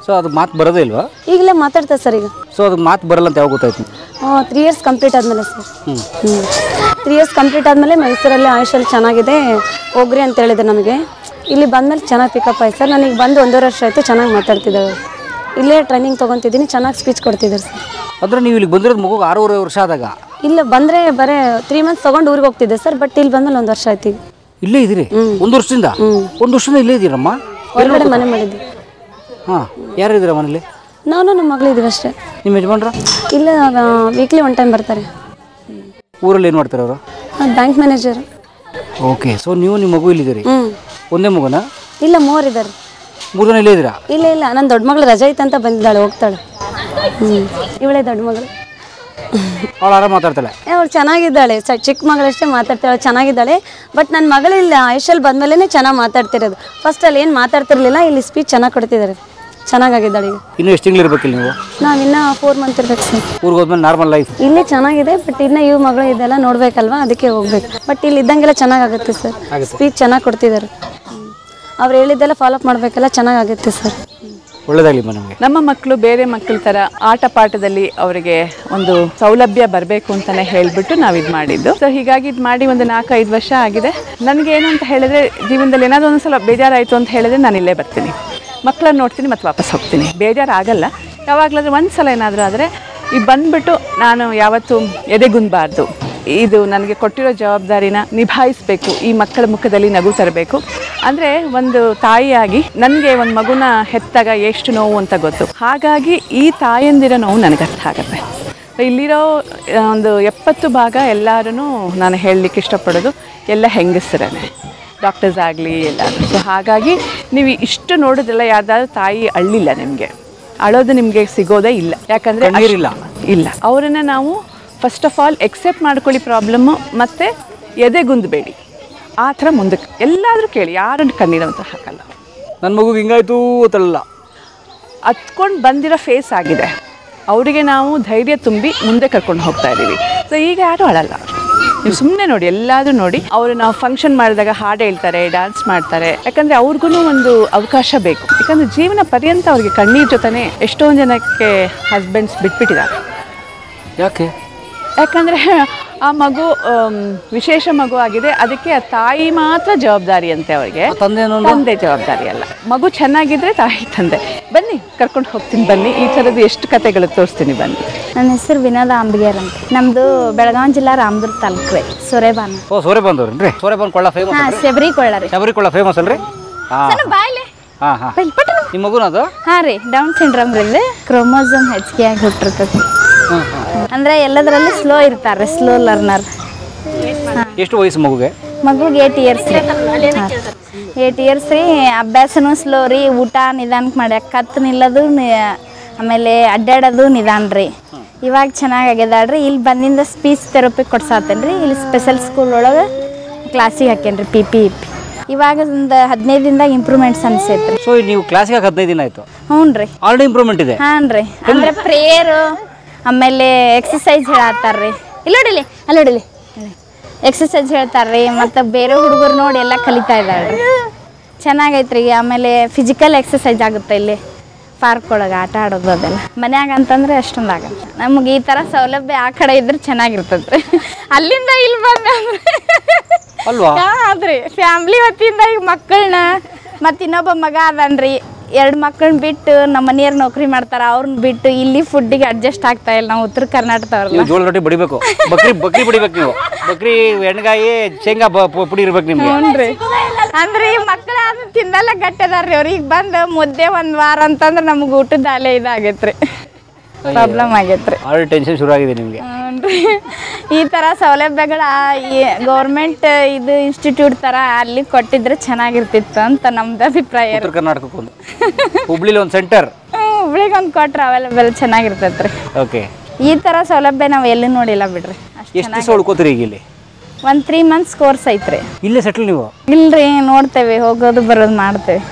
ಸೊ ಅದು ಮಾತು ಬರೋದೇ ಇಲ್ವಾ? ಈಗಲೇ ಮಾತಾಡ್ತಾ ಸರ್. ಈಗ ಸೊ ಅದು ಮಾತು ಬರಲ್ಲ ಅಂತ ಯಾವಾಗ ಗೊತ್ತಾಯ್ತು? 3 years ಕಂಪ್ಲೀಟ್ ಆದಮೇಲೆ ಸರ್. 3 years ಕಂಪ್ಲೀಟ್ ಆದಮೇಲೆ ಮೈಸೂರಲ್ಲಿ ಆಯುಷಲ್ಲಿ ಚೆನ್ನಾಗಿದೆ ಹೋಗ್ರಿ ಅಂತ ಹೇಳಿದ್ರು ನಮಗೆ. ಇಲ್ಲಿ ಬಂದಮೇಲೆ ಚೆನ್ನಾಗಿ ಪಿಕಪ್ ಆಯ್ತು ಸರ್. ನನಗೆ ಬಂದು 1.5 ವರ್ಷ ಆಯಿತು, ಚೆನ್ನಾಗಿ ಮಾತಾಡ್ತಿದ್ದಾಳೆ. ಇಲ್ಲೇ ಟ್ರೈನಿಂಗ್ ತೊಗೊತಿದ್ದೀನಿ, ಚೆನ್ನಾಗಿ ಸ್ಪೀಚ್ ಕೊಡ್ತಿದ್ದಾರೆ ಸರ್. ಅಂದರೆ ನೀವು ಇಲ್ಲಿ ಬಂದಿರೋದು ಮಗುಗೆ 6.5 ವರ್ಷ ಆದಾಗ? ಇಲ್ಲ, ಬಂದರೆ ಬರೀ 3 months ತೊಗೊಂಡು ಊರಿಗೆ ಹೋಗ್ತಿದ್ದೆ ಸರ್. ಬಟ್ ಇಲ್ಲಿ ಬಂದಮೇಲೆ 1 ವರ್ಷ ಆಯ್ತು. ಇಲ್ಲೇ ಇದ್ದೀರಿ? 1 ವರ್ಷದಿಂದ? 1 ವರ್ಷದಿಂದ ಇಲ್ಲೇ ಇದ್ದೀರಮ್ಮ? ಹೊರಗಡೆ ಮನೆ ಮಾಡಿದ್ವಿ. ಹಾಂ, ಯಾರು ಇದ್ದೀರಾ ಮನೇಲಿ? ನಾನು ನಮ್ಮ ಮಗಳಿದ್ದೀವಿ ಅಷ್ಟೇ. ನಿಮ್ಮ ಯಜಮಾನ್ರ? ಇಲ್ಲ, ವೀಕ್ಲಿ 1 time ಬರ್ತಾರೆ. ಊರಲ್ಲಿ ಏನು ಮಾಡ್ತಾರೆ ಅವರು? Bank manager. ಓಕೆ. ಸೊ ನೀವು ನಿಮ್ಮ ಮಗು ಇಲ್ಲಿದ್ದೀರಿ? ಒಂದೇ ಮಗುನಾ? ಇಲ್ಲ, 3 ಇದ್ದಾರೆ. 3 ಜನ ಇಲ್ಲೇ ಇದ್ದೀರಾ? ಇಲ್ಲ, ನನ್ನ ದೊಡ್ಡ ಮಗಳು ರಜೆ ಐತಂತ ಬಂದಿದ್ದಾಳೆ, ಹೋಗ್ತಾಳೆ. ಇವಳೇ ದೊಡ್ಡ ಮಗಳು. ಅವಳು ಆರಾಮ ಮಾತಾಡ್ತಾಳೆ? ಅವಳು ಚೆನ್ನಾಗಿದ್ದಾಳೆ, ಚಿಕ್ಕ ಮಗಳಷ್ಟೇ ಮಾತಾಡ್ತಾಳೆ, ಚೆನ್ನಾಗಿದ್ದಾಳೆ. ಬಟ್ ನನ್ನ ಮಗಳು ಇಲ್ಲಿ ಆಯುಷಲ್ಲಿ ಬಂದಮೇಲೆ ಚೆನ್ನಾಗಿ ಮಾತಾಡ್ತಿರೋದು. ಫಸ್ಟಲ್ಲಿ ಏನು ಮಾತಾಡ್ತಿರ್ಲಿಲ್ಲ, ಇಲ್ಲಿ ಸ್ಪೀಚ್ ಚೆನ್ನಾಗಿ ಕೊಡ್ತಿದ್ದಾರೆ, ಚೆನ್ನಾಗಿದ್ದಾಳೆ. ಈಗ ಇನ್ನೂ ಎಷ್ಟು ತಿಂಗಳು ಇರ್ಬೇಕಿಲ್ಲ ನೀವು? ನಾವಿನ್ನ 4 months ಇರ್ಬೇಕು ಸರ್. ಊರಿಗೆ ಹೋದ್ಮೇಲೆ ನಾರ್ಮಲ್ ಲೈಫ್ ಇಲ್ಲೇ ಚೆನ್ನಾಗಿದೆ, ಬಟ್ ಇನ್ನು ಇವು ಮಗಳು ಇದೆಲ್ಲ ನೋಡ್ಬೇಕಲ್ವಾ, ಅದಕ್ಕೆ ಹೋಗ್ಬೇಕು. ಬಟ್ ಇಲ್ಲಿ ಇದ್ದಂಗೆಲ್ಲ ಚೆನ್ನಾಗಾಗುತ್ತೆ ಸರ್, ಸ್ಪೀಚ್ ಚೆನ್ನಾಗಿ ಕೊಡ್ತಿದ್ದಾರೆ. ಅವ್ರು ಹೇಳಿದ್ದೆಲ್ಲ ಫಾಲೋಅಪ್ ಮಾಡಬೇಕೆಲ್ಲ ಚೆನ್ನಾಗಾಗುತ್ತೆ ಸರ್. ಒಳ್ಳೇದಾಗಲಿ ನಿಮಗೆ. ನಮ್ಮ ಮಕ್ಕಳು ಬೇರೆ ಮಕ್ಕಳ ಥರ ಆಟ ಪಾಠದಲ್ಲಿ ಅವರಿಗೆ ಒಂದು ಸೌಲಭ್ಯ ಬರಬೇಕು ಅಂತಲೇ ಹೇಳಿಬಿಟ್ಟು ನಾವು ಇದು ಮಾಡಿದ್ದು. ಸೊ ಹೀಗಾಗಿ ಇದು ಮಾಡಿ ಒಂದು 4-5 ವರ್ಷ ಆಗಿದೆ. ನನಗೆ ಏನು ಅಂತ ಹೇಳಿದ್ರೆ ಜೀವನದಲ್ಲಿ ಏನಾದರೂ ಒಂದು ಸಲ ಬೇಜಾರಾಯಿತು ಅಂತ ಹೇಳಿದ್ರೆ ನಾನು ಇಲ್ಲೇ ಬರ್ತೀನಿ, ಮಕ್ಕಳನ್ನ ನೋಡ್ತೀನಿ ಮತ್ತು ವಾಪಸ್ ಹೋಗ್ತೀನಿ. ಬೇಜಾರಾಗಲ್ಲ. ಯಾವಾಗಲಾದ್ರೂ ಒಂದು ಸಲ ಏನಾದರೂ ಆದರೆ ಈಗ ಬಂದುಬಿಟ್ಟು ನಾನು ಯಾವತ್ತೂ ಎದೆಗುಂದಬಾರ್ದು. ಇದು ನನಗೆ ಕೊಟ್ಟಿರೋ ಜವಾಬ್ದಾರಿನ ನಿಭಾಯಿಸಬೇಕು, ಈ ಮಕ್ಕಳ ಮುಖದಲ್ಲಿ ನಗು ತರಬೇಕು. ಅಂದರೆ ಒಂದು ತಾಯಿಯಾಗಿ ನನಗೆ ಒಂದು ಮಗುನ ಹೆತ್ತಾಗ ಎಷ್ಟು ನೋವು ಅಂತ ಗೊತ್ತು. ಹಾಗಾಗಿ ಈ ತಾಯಂದಿರೋ ನೋವು ನನಗೆ ಅರ್ಥ ಆಗುತ್ತೆ. ಇಲ್ಲಿರೋ ಒಂದು 70% ಎಲ್ಲರೂ ನಾನು ಹೇಳಲಿಕ್ಕೆ ಇಷ್ಟಪಡೋದು ಎಲ್ಲ ಹೆಂಗಸರೇ, ಡಾಕ್ಟರ್ಸ್ ಆಗಲಿ ಎಲ್ಲರೂ. ಸೊ ಹಾಗಾಗಿ ನೀವು ಇಷ್ಟು ನೋಡೋದಿಲ್ಲ, ಯಾವುದಾದ್ರೂ ತಾಯಿ ಅಳ್ಳಿಲ್ಲ ನಿಮಗೆ, ಅಳೋದು ನಿಮಗೆ ಸಿಗೋದೇ ಇಲ್ಲ. ಯಾಕಂದರೆ ಇಲ್ಲ, ಅವರನ್ನು ನಾವು ಫಸ್ಟ್ ಆಫ್ ಆಲ್ ಎಕ್ಸೆಪ್ಟ್ ಮಾಡ್ಕೊಳ್ಳಿ ಪ್ರಾಬ್ಲಮ್ಮು, ಮತ್ತು ಎದೆಗುಂದಬೇಡಿ. ಆ ಥರ ಮುಂದಕ್ಕೆ ಎಲ್ಲಾದರೂ ಕೇಳಿ, ಯಾರನ್ನು ಕಣ್ಣೀರಂತ ಹಾಕಲ್ಲ. ನನ್ನ ಮಗುಗೆ ಹಿಂಗಾಯ್ತು ಅಂತಲ್ಲ, ಹತ್ಕೊಂಡು ಬಂದಿರೋ ಫೇಸ್ ಆಗಿದೆ, ಅವರಿಗೆ ನಾವು ಧೈರ್ಯ ತುಂಬಿ ಮುಂದೆ ಕರ್ಕೊಂಡು ಹೋಗ್ತಾ ಇದ್ದೀವಿ. ಸೊ ಈಗ ಯಾರೂ ಅಳಲ್ಲ. ನೀವು ಸುಮ್ಮನೆ ನೋಡಿ, ಎಲ್ಲಾದರೂ ನೋಡಿ, ಅವರು ನಾವು ಫಂಕ್ಷನ್ ಮಾಡಿದಾಗ ಹಾಡು ಹೇಳ್ತಾರೆ, ಡ್ಯಾನ್ಸ್ ಮಾಡ್ತಾರೆ. ಯಾಕಂದರೆ ಅವ್ರಿಗೂ ಒಂದು ಅವಕಾಶ ಬೇಕು. ಯಾಕಂದರೆ ಜೀವನ ಪರ್ಯಂತ ಅವ್ರಿಗೆ ಕಣ್ಣೀರ್ ಜೊತೆನೇ ಎಷ್ಟೊಂದು ಜನಕ್ಕೆ ಹಸ್ಬೆಂಡ್ಸ್ ಬಿಟ್ಬಿಟ್ಟಿದ್ದಾರೆ. ಯಾಕಂದರೆ ಆ ಮಗು ವಿಶೇಷ ಮಗು ಆಗಿದೆ, ಅದಕ್ಕೆ ಆ ತಾಯಿ ಮಾತ್ರ ಜವಾಬ್ದಾರಿ ಅಂತೆ ಅವರಿಗೆ, ತಂದೆ ಜವಾಬ್ದಾರಿ ಅಲ್ಲ. ಮಗು ಚೆನ್ನಾಗಿದ್ರೆ ತಾಯಿ ತಂದೆ. ಬನ್ನಿ ಕರ್ಕೊಂಡು ಹೋಗ್ತೀನಿ, ಬನ್ನಿ. ಈ ಥರದ್ದು ಎಷ್ಟು ಕತೆಗಳು ತೋರಿಸ್ತೀನಿ, ಬನ್ನಿ. ನನ್ನ ಹೆಸರು ವಿನೋದ ಅಂಬಿಗೇರ್ ಅಂತ. ನಮ್ಮದು ಬೆಳಗಾವಿ ಜಿಲ್ಲಾ ರಾಮದುರ್ಗ ತಾಲೂಕು ಸೂರೇಬಾನ. ಸೂರೇಬಾನದವ್ರಿ? ಸೂರೇಬಾನ ಕೊಳ್ಳ ಫೇಮಸ್. ಶಬರಿ ಕೊಳ್ಳ ರೀ. ಶಬರಿ ಕೊಳ್ಳ ಫೇಮಸ್ ಅಲ್ರಿ? ಬಾಯ್ಲೆ ನಿಮ್ಮ ಮಗುನದು? ಹಾಂ ರೀ, ಡೌನ್ ಸಿಂಡ್ರೋಮ್ ರೀ. ಕ್ರೋಮೋಸೋಮ್ ಹೆಚ್ಚಿಗೆ ಆಗಿ ಹುಟ್ಟಿರ್ತದೆ. ಅಂದ್ರೆ ಎಲ್ಲದರಲ್ಲಿ ಸ್ಲೋ ಇರ್ತಾರೆ, ಸ್ಲೋ ಲರ್ನರ್. ಎಷ್ಟು ವಯಸ್ಸು ಮಗುಗೆ? ಮಗುಗೆ 8 ಇಯರ್ಸ್ ರೀ. 8 ಇಯರ್ಸ್ ರೀ. ಅಭ್ಯಾಸನೂ ಸ್ಲೋ ರೀ, ಊಟ ನಿಧಾನಕ್ಕೆ ಮಾಡ್ಯಾಕ, ಕತ್ತು ನಿಲ್ಲೋದು, ಆಮೇಲೆ ಅಡ್ಡಾಡೋದು ನಿಧಾನ ರೀ. ಇವಾಗ ಚೆನ್ನಾಗಾಗ್ಯದಾಳ್ರಿ. ಇಲ್ಲಿ ಬಂದಿಂದ ಸ್ಪೀಚ್ ಥೆರಪಿ ಕೊಡ್ಸಾತೇನೆ ರೀ. ಇಲ್ಲಿ ಸ್ಪೆಷಲ್ ಸ್ಕೂಲ್ ಒಳಗೆ ಕ್ಲಾಸಿಗೆ ಹಾಕೇನಿ ರೀ, PPE. ಇವಾಗ ಒಂದು 15 ದಿನದಾಗ ಇಂಪ್ರೂವ್ಮೆಂಟ್ಸ್ ಅನ್ಸೈತೆ ರೀ. ಸೊ ನೀವು ಕ್ಲಾಸಿಗೆ 15 ದಿನ ಆಯಿತು? ಹ್ಞೂ ರೀ. ಆಲ್ರೆಡಿ ಇಂಪ್ರೂವ್ಮೆಂಟ್ ಇದೆ? ಹಾಂ ರೀ. ಅಂದರೆ ಪ್ರೇಯರು, ಆಮೇಲೆ ಎಕ್ಸಸೈಸ್ ಹೇಳತ್ತಾರ್ರಿ. ಇಲ್ಲೋಡಿಲಿ ಅಲ್ಲೋಡಿಲಿ ಎಕ್ಸಸೈಸ್ ಹೇಳ್ತಾರ್ರಿ. ಮತ್ತು ಬೇರೆ ಹುಡುಗರು ನೋಡಿ ಎಲ್ಲ ಕಲಿತಾ ಇದ್ದಾಳ್ರಿ. ಚೆನ್ನಾಗೈತ್ರಿ. ಆಮೇಲೆ ಫಿಸಿಕಲ್ ಎಕ್ಸಸೈಸ್ ಆಗುತ್ತೆ ಇಲ್ಲಿ ಪಾರ್ಕ್ ಒಳಗೆ ಆಟ ಆಡೋದು ಅದೆಲ್ಲ. ಮನ್ಯಾಗ ಅಂತಂದ್ರೆ ಅಷ್ಟೊಂದು ಆಗಲ್ಲ. ನಮ್ಗೆ ಈ ಥರ ಸೌಲಭ್ಯ ಆ ಕಡೆ ಇದ್ರೆ ಚೆನ್ನಾಗಿರ್ತದೆ ರೀ. ಅಲ್ಲಿಂದ ಇಲ್ಲಿ ಬಂದ್ರೆ ಅಲ್ವಾ? ಆದ್ರಿ ಫ್ಯಾಮ್ಲಿ ವತಿಯಿಂದ ಈಗ ಮಕ್ಕಳನ್ನ ಮತ್ತು ಇನ್ನೊಬ್ಬ ಮಗ ಅದನ್ರಿ, 2 ಮಕ್ಕಳನ್ನ ಬಿಟ್ಟು ನಮ್ಮ ಮನೆಯವ್ರು ನೌಕರಿ ಮಾಡ್ತಾರ, ಅವ್ರನ್ನ ಬಿಟ್ಟು ಇಲ್ಲಿ ಫುಡ್ಡಿಗೆ ಅಡ್ಜಸ್ಟ್ ಆಗ್ತಾ ಇಲ್ಲ. ನಾವು ಉತ್ತರ ಕರ್ನಾಟಕದವ್ರಲ್ಲ. ಜೋಳ ರೊಟ್ಟಿ ಬಡಿಬೇಕು, ಬಕ್ರಿ ಬಡಿಬೇಕು ನೀವು. ಬಕ್ರಿ ಎಣ್ಗಾಯಿ ಶೇಂಗಾ ಪುಡಿ ಇರ್ಬೇಕು ನಿಮ್ಗೆ. ಹ್ಞೂ ಅಂದ್ರೆ ಈ ಮಕ್ಕಳು ಅದು ತಿಂದೆಲ್ಲ ಗಟ್ಟಿದಾರ್ರಿ. ಅವ್ರಿಗೆ ಬಂದು ಮುದ್ದೆ 1 ವಾರ ಅಂತಂದ್ರೆ ನಮ್ಗೆ ಊಟದ ಅಲೆ ಇದಾಗೈತ್ರಿ, ಪ್ರಾಬ್ಲಮ್ ಆಗೈತ್ರಿ. ಆಲ್ರೆಡಿ ಟೆನ್ಷನ್ ಶುರು ಆಗಿದೆ ನಿಮಗೆ. ಈ ಥರ ಸೌಲಭ್ಯಗಳ ಈ ಗೌರ್ಮೆಂಟ್ ಇದು ಇನ್ಸ್ಟಿಟ್ಯೂಟ್ ಥರ ಅಲ್ಲಿ ಕೊಟ್ಟಿದ್ರೆ ಚೆನ್ನಾಗಿರ್ತಿತ್ತು ಅಂತ ನಮ್ದು ಅಭಿಪ್ರಾಯ. ಉತ್ತರ ಕರ್ನಾಟಕಕ್ಕೆ ಒಂದು, ಹುಬ್ಳಿಲಿ ಒಂದು ಸೆಂಟರ್, ಹುಬ್ಳಿಗೆ ಒಂದು ಕೊಟ್ರೆ ಅವೈಲೇಬಲ್ ಚೆನ್ನಾಗಿರ್ತೈತೆ ರೀ. ಓಕೆ. ಈ ಥರ ಸೌಲಭ್ಯ ನಾವು ಎಲ್ಲೂ ನೋಡಿಲ್ಲ ಬಿಡ್ರಿ. ಎಷ್ಟು ದಿವಸ ಉಳ್ಕೋತೀರಿ ಈಗ ಇಲ್ಲಿ? ಒಂದು 3 months ಕೋರ್ಸ್ ಐತ್ರಿ. ಇಲ್ಲೇ ಸೆಟ್ಲ್ ನೀವು? ಇಲ್ರಿ, ನೋಡ್ತೇವೆ, ಹೋಗೋದು ಬರೋದು ಮಾಡ್ತೇವೆ.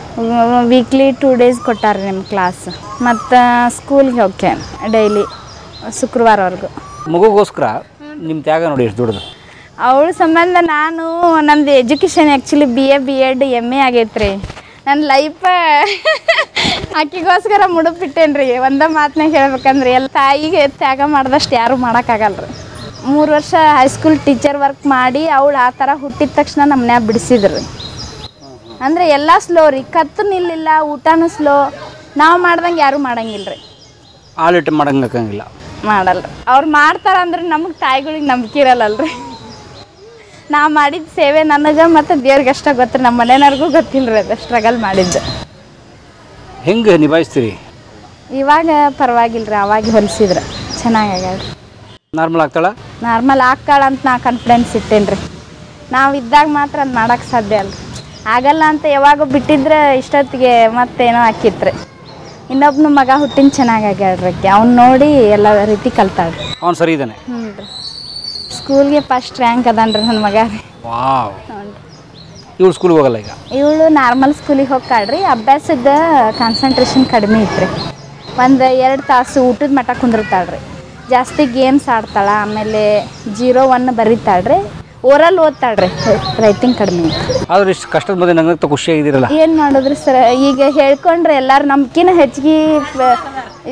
ವೀಕ್ಲಿ 2 days ಕೊಟ್ಟಾರ್ರಿ ನಿಮ್ಮ ಕ್ಲಾಸ್. ಮತ್ತು ಸ್ಕೂಲ್ಗೆ ಹೋಗ್ತೇನೆ ಡೈಲಿ ಶುಕ್ರವಾರವರೆಗೂ. ಮಗುಗೋಸ್ಕರ ನಿಮ್ಮ ತ್ಯಾಗ ನೋಡಿ ಎಷ್ಟು ದೊಡ್ಡದು. ಅವಳ ಸಂಬಂಧ ನಾನು ನಮ್ಮದು education actually BA B.Ed MA ಆಗೈತ್ರಿ. ನನ್ನ ಲೈಫ ಆಕಿಗೋಸ್ಕರ ಮುಡುಪಿಟ್ಟೇನು ರೀ. ಒಂದೇ ಮಾತನಾಗ ಹೇಳ್ಬೇಕಂದ್ರೆ ಎಲ್ಲ ತಾಯಿಗೆ ತ್ಯಾಗ ಮಾಡಿದಷ್ಟು ಯಾರೂ ಮಾಡೋಕ್ಕಾಗಲ್ರಿ. 3 ವರ್ಷ ಹೈಸ್ಕೂಲ್ ಟೀಚರ್ ವರ್ಕ್ ಮಾಡಿ ಅವಳು ಆ ಥರ ಹುಟ್ಟಿದ ತಕ್ಷಣ ನಮ್ಮ ಮನ್ಯಾಗ ಬಿಡಿಸಿದ್ರಿ. ಅಂದರೆ ಎಲ್ಲ ಸ್ಲೋ ರೀ, ಕತ್ತು ನಿಲ್ಲಿಲ್ಲ, ಊಟನೂ ಸ್ಲೋ. ನಾವು ಮಾಡ್ದಂಗೆ ಯಾರೂ ಮಾಡಂಗಿಲ್ಲ ರೀ. ಆಲ್ರೆಡಿ ಮಾಡಂಗಿಲ್ಲ, ಮಾಡಲ್ಲ. ಅವ್ರು ಮಾಡ್ತಾರ ಅಂದ್ರೆ ನಮಗೆ ತಾಯಿಗಳಿಗೆ ನಂಬಿಕೆ ಇರಲ್ಲಲ್ರಿ. ನಾವು ಮಾಡಿದ ಸೇವೆ ನನಗೆ ಮತ್ತು ದೇವ್ರಿಗೆ ಅಷ್ಟೇ ಗೊತ್ತು, ನಮ್ಮ ಮನೆಯವ್ರಿಗೂ ಗೊತ್ತಿಲ್ಲ ರೀ ಅದು ಸ್ಟ್ರಗಲ್ ಮಾಡಿದ್ದು. ಹೆಂಗೆ ನಿಭಾಯಿಸ್ತೀರಿ? ಇವಾಗ ಪರವಾಗಿಲ್ಲ ರೀ, ಅವಾಗ ಹೊಲಿಸಿದ್ರೆ ಚೆನ್ನಾಗಾಗ್ಯಾಳ್ರಿ. ನಾರ್ಮಲ್ ಆಗ್ತಾಳ? ನಾರ್ಮಲ್ ಆಗ್ತಾಳಂತ ನಾ ಕಾನ್ಫಿಡೆನ್ಸ್ ಇಟ್ಟೇನಿ ರೀ. ನಾವು ಇದ್ದಾಗ ಮಾತ್ರ ಅದು ಮಾಡೋಕ್ಕೆ ಸಾಧ್ಯ ಅಲ್ಲ. ಆಗಲ್ಲ ಅಂತ ಯಾವಾಗ ಬಿಟ್ಟಿದ್ರೆ ಇಷ್ಟೊತ್ತಿಗೆ ಮತ್ತೇನೋ ಹಾಕಿತ್ರಿ. ಇನ್ನೊಬ್ಬನ ಮಗ ಹುಟ್ಟಿನ ಚೆನ್ನಾಗಾಗ್ಯಾಳ್ರಿ. ಅವ್ನು ನೋಡಿ ಎಲ್ಲ ರೀತಿ ಕಲ್ತಾಳ್ರಿ. ಅವ್ನು ಸರಿ ಇದ್ದಾನೆ? ಹ್ಞೂ ರೀ. ಸ್ಕೂಲ್ಗೆ ಫಸ್ಟ್ ರ್ಯಾಂಕ್ ಅದಾನ್ರಿ ನನ್ನ ಮಗ ರೀ. ವಾವ್. ಇವಳು ಸ್ಕೂಲ್ಗೆ ಹೋಗಲ್ಲ ಈಗ? ಇವಳು ನಾರ್ಮಲ್ ಸ್ಕೂಲಿಗೆ ಹೋಗ್ತಾಳ್ರಿ. ಅಭ್ಯಾಸದ ಕಾನ್ಸಂಟ್ರೇಷನ್ ಕಡಿಮೆ ಇತ್ತು. ಒಂದು 2 ತಾಸು ಊಟದ ಮಟ್ಟ ಕುಂದಿರ್ತಾಳ್ರಿ. ಜಾಸ್ತಿ ಗೇಮ್ಸ್ ಆಡ್ತಾಳೆ. ಆಮೇಲೆ 0 1 ಬರೀತಾಳ್ರಿ. ಓರಲ್ ಓದ್ತಾಳ್ರಿ, ರೈಟಿಂಗ್ ಕಡಿಮೆ. ಆದ್ರೆ ಇಷ್ಟು ಕಷ್ಟದ ಮಧ್ಯೆ ನಂಗೆ ಖುಷಿಯಾಗಿದ್ದೀರಲ್ಲ. ಏನು ಮಾಡಿದ್ರಿ ಸರ್, ಈಗ ಹೇಳ್ಕೊಂಡ್ರೆ ಎಲ್ಲರೂ ನಮ್ಕಿನ ಹೆಚ್ಚಿಗೆ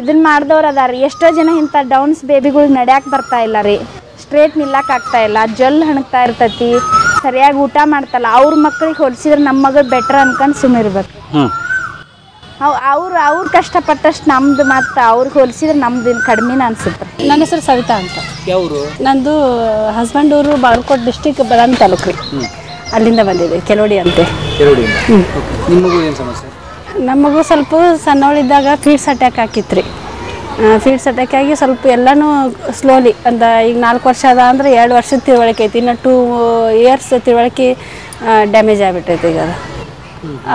ಇದನ್ನ ಮಾಡ್ದವ್ರು ಅದಾರ. ಎಷ್ಟೋ ಜನ ಇಂಥ ಡೌನ್ಸ್ ಬೇಬಿಗಳು ನಡ್ಯಾಕೆ ಬರ್ತಾ ಇಲ್ಲ ರೀ, ಸ್ಟ್ರೇಟ್ ನಿಲ್ಲಕ್ಕೆ ಆಗ್ತಾ ಇಲ್ಲ, ಜಲ್ ಹಣಗ್ತಾ ಇರ್ತೈತಿ, ಸರಿಯಾಗಿ ಊಟ ಮಾಡ್ತಲ್ಲ. ಅವ್ರ ಮಕ್ಳಿಗೆ ಹೋಲಿಸಿದ್ರೆ ನಮ್ಮ ಮಗಳು ಬೆಟ್ರ್ ಅನ್ಕೊಂಡು ಸುಮ್ಮಿರ್ಬೇಕು. ಅವ್ರು ಕಷ್ಟಪಟ್ಟಷ್ಟು ನಮ್ದು ಮತ್ತು ಅವ್ರಿಗೆ ಹೋಲಿಸಿದ್ರೆ ನಮ್ದು ಕಡಿಮೆನ ಅನ್ಸುತ್ತೆ. ನನ್ನ ಹೆಸರು ಸವಿತಾ ಅಂತ. ಯಾವರು? ನಂದು ಹಸ್ಬೆಂಡ್ ಊರು ಬಾಗಲಕೋಟೆ ಡಿಸ್ಟಿಕ್ ಬದಾಮಿ ತಾಲೂಕು ರೀ. ಅಲ್ಲಿಂದ ಬಂದಿದೆ, ಕೆಲೋಡಿ ಅಂತೆ. ನಿಮಗೂ ಏನು ಸಮಸ್ಯೆ? ನಮಗೂ ಸ್ವಲ್ಪ ಸಣ್ಣವಳಿದ್ದಾಗ ಫೀಡ್ಸ್ ಅಟ್ಯಾಕ್ ಹಾಕಿತ್ತು ರೀ. ಫೀಡ್ಸ್ ಅಟ್ಯಾಕ್ ಆಗಿ ಸ್ವಲ್ಪ ಎಲ್ಲನೂ ಸ್ಲೋಲಿ ಅಂತ ಈಗ 4 ವರ್ಷ ಅದ ಅಂದರೆ 2 ವರ್ಷದ ತಿಳುವಳಿಕೆ ಐತಿ, ಇನ್ನು 2 ಇಯರ್ಸ್ ತಿಳುವಳಿಕೆ ಡ್ಯಾಮೇಜ್ ಆಗಿಬಿಟ್ಟೈತೆ. ಈಗ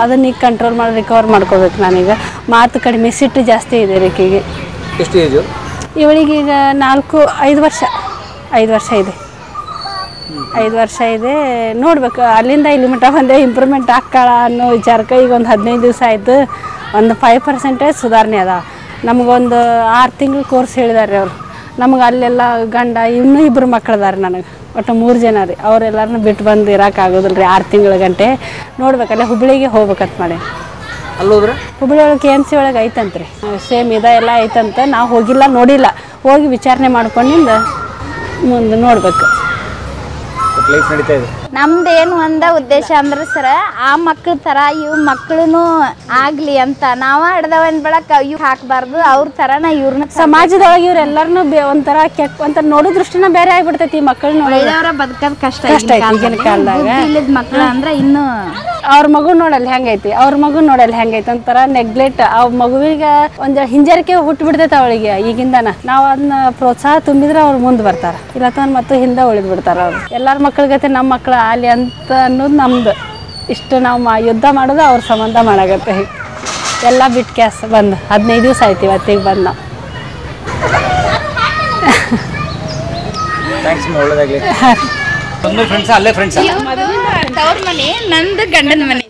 ಅದನ್ನ ಈಗ ಕಂಟ್ರೋಲ್ ಮಾಡಿ ರಿಕವರ್ ಮಾಡ್ಕೋಬೇಕು. ನಾನೀಗ ಮಾತು ಕಡಿಮೆ, ಸಿಟ್ಟು ಜಾಸ್ತಿ ಇದೆ ರೀ ಈಕೆಗೆ. ಎಷ್ಟು ಏಜು ಇವಳಿಗೆ? ಈಗ 5 ವರ್ಷ ಇದೆ. 5 ವರ್ಷ ಇದೆ. ನೋಡ್ಬೇಕು, ಅಲ್ಲಿಂದ ಇಲ್ಲಿ ಮಟ್ಟ ಬಂದೆ ಇಂಪ್ರೂವ್ಮೆಂಟ್ ಆಗ್ತಾಳ ಅನ್ನೋ ವಿಚಾರಕ್ಕೆ ಈಗ ಒಂದು 15 ದಿವಸ ಆಯಿತು. ಒಂದು 5% ಸುಧಾರಣೆ ಅದ. ನಮಗೊಂದು 6 ತಿಂಗಳು ಕೋರ್ಸ್ ಹೇಳಿದಾರೆ ಅವರು. ನಮಗೆ ಅಲ್ಲೆಲ್ಲ ಗಂಡ ಇನ್ನೂ 2 ಮಕ್ಕಳಿದಾರೆ ನನಗೆ, ಒಟ್ಟು 3 ಜನ ರೀ. ಅವರೆಲ್ಲರನ್ನೂ ಬಿಟ್ಟು ಬಂದು ಇರೋಕ್ಕಾಗೋದಿಲ್ಲ ರೀ 6 ತಿಂಗಳ ಗಂಟೆ. ನೋಡ್ಬೇಕಲ್ಲ, ಹುಬ್ಳಿಗೆ ಹೋಗ್ಬೇಕಂತ ಮಾಡಿ. ಅಲ್ಲೋದ್ರೆ ಹುಬ್ಳಿ ಒಳಗೆ KMC ಒಳಗೆ ಐತಂತ್ರಿ, ಸೇಮ್ ಎಲ್ಲ ಐತಂತ. ನಾವು ಹೋಗಿಲ್ಲ, ನೋಡಿಲ್ಲ. ಹೋಗಿ ವಿಚಾರಣೆ ಮಾಡ್ಕೊಂಡಿಂದ ಮುಂದೆ ನೋಡ್ಬೇಕು. ಲೈಫ್ ನಡೀತಾ ಇದೆ. ನಮ್ದೇನು ಒಂದ ಉದ್ದೇಶ ಅಂದ್ರೆ ಸರ, ಆ ಮಕ್ಳ ಥರ ಇವ್ ಮಕ್ಳು ಆಗ್ಲಿ ಅಂತ ನಾವ ಹಿಡ್ದವನ್ ಬೆಳಕ ಇವ್ ಹಾಕಬಾರ್ದು. ಅವ್ರ ಥರನ ಇವ್ರನ್ನ ಸಮಾಜದೊಳಗೆ ಇವ್ರೆಲ್ಲರನ್ನೂ ಒಂಥರ ಕೆಟ್ಟ ಒಂಥರ ನೋಡೋ ದೃಷ್ಟಿನ ಬೇರೆ ಆಗ್ಬಿಡ್ತೈತಿ. ಈ ಮಕ್ಕಳನ್ನ ಒಳ್ಳೆಯವ್ರ ಬದುಕೋದು ಕಷ್ಟ ಈಗಿನ ಕಾಲದಾಗ. ಮಕ್ಳು ಅಂದ್ರೆ ಇನ್ನು ಅವ್ರ ಮಗು ನೋಡಲ್ಲಿ ಹೆಂಗೈತಿ, ಅವ್ರ ಮಗು ನೋಡಲ್ಲಿ ಹೆಂಗೈತಿ, ಒಂಥರ ನೆಗ್ಲೆಕ್ಟ್. ಆ ಮಗುವಿಗೆ ಒಂದು ಹಿಂಜರಿಕೆ ಹುಟ್ಟುಬಿಡ್ತೈತೆ ಅವಳಿಗೆ ಈಗಿಂದನ. ನಾವು ಅದನ್ನ ಪ್ರೋತ್ಸಾಹ ತುಂಬಿದ್ರೆ ಅವ್ರು ಮುಂದೆ ಬರ್ತಾರೆ, ಇಲ್ಲತ್ತಂದ್ರೆ ಮತ್ತು ಹಿಂದೆ ಉಳಿದು ಬಿಡ್ತಾರೆ ಅವ್ರು. ಎಲ್ಲರ ಮಕ್ಳಿಗತ್ತೆ ನಮ್ಮ ಮಕ್ಳು ಅಲ್ಲಿ ಅಂತ ಅನ್ನೋದು ನಮ್ದು. ಇಷ್ಟು ನಾವು ಯುದ್ಧ ಮಾಡೋದು ಅವ್ರ ಸಂಬಂಧ ಮಾಡಾಗತ್ತೆ. ಎಲ್ಲ ಬಿಟ್ಟು ಕ್ಯಾಸ್ ಬಂದು 15 ದಿವಸ ಆಯ್ತು ಇವತ್ತಿಗೆ ಬಂದು ನಾವು. ಒಳ್ಳೆದಾಗಲಿ. ಫ್ರೆಂಡ್ಸ್ ಅಲ್ಲೇ ಫ್ರೆಂಡ್ಸ್ ತವ್ರ ಮನೆ, ನಂದು ಗಂಡನ ಮನೆ,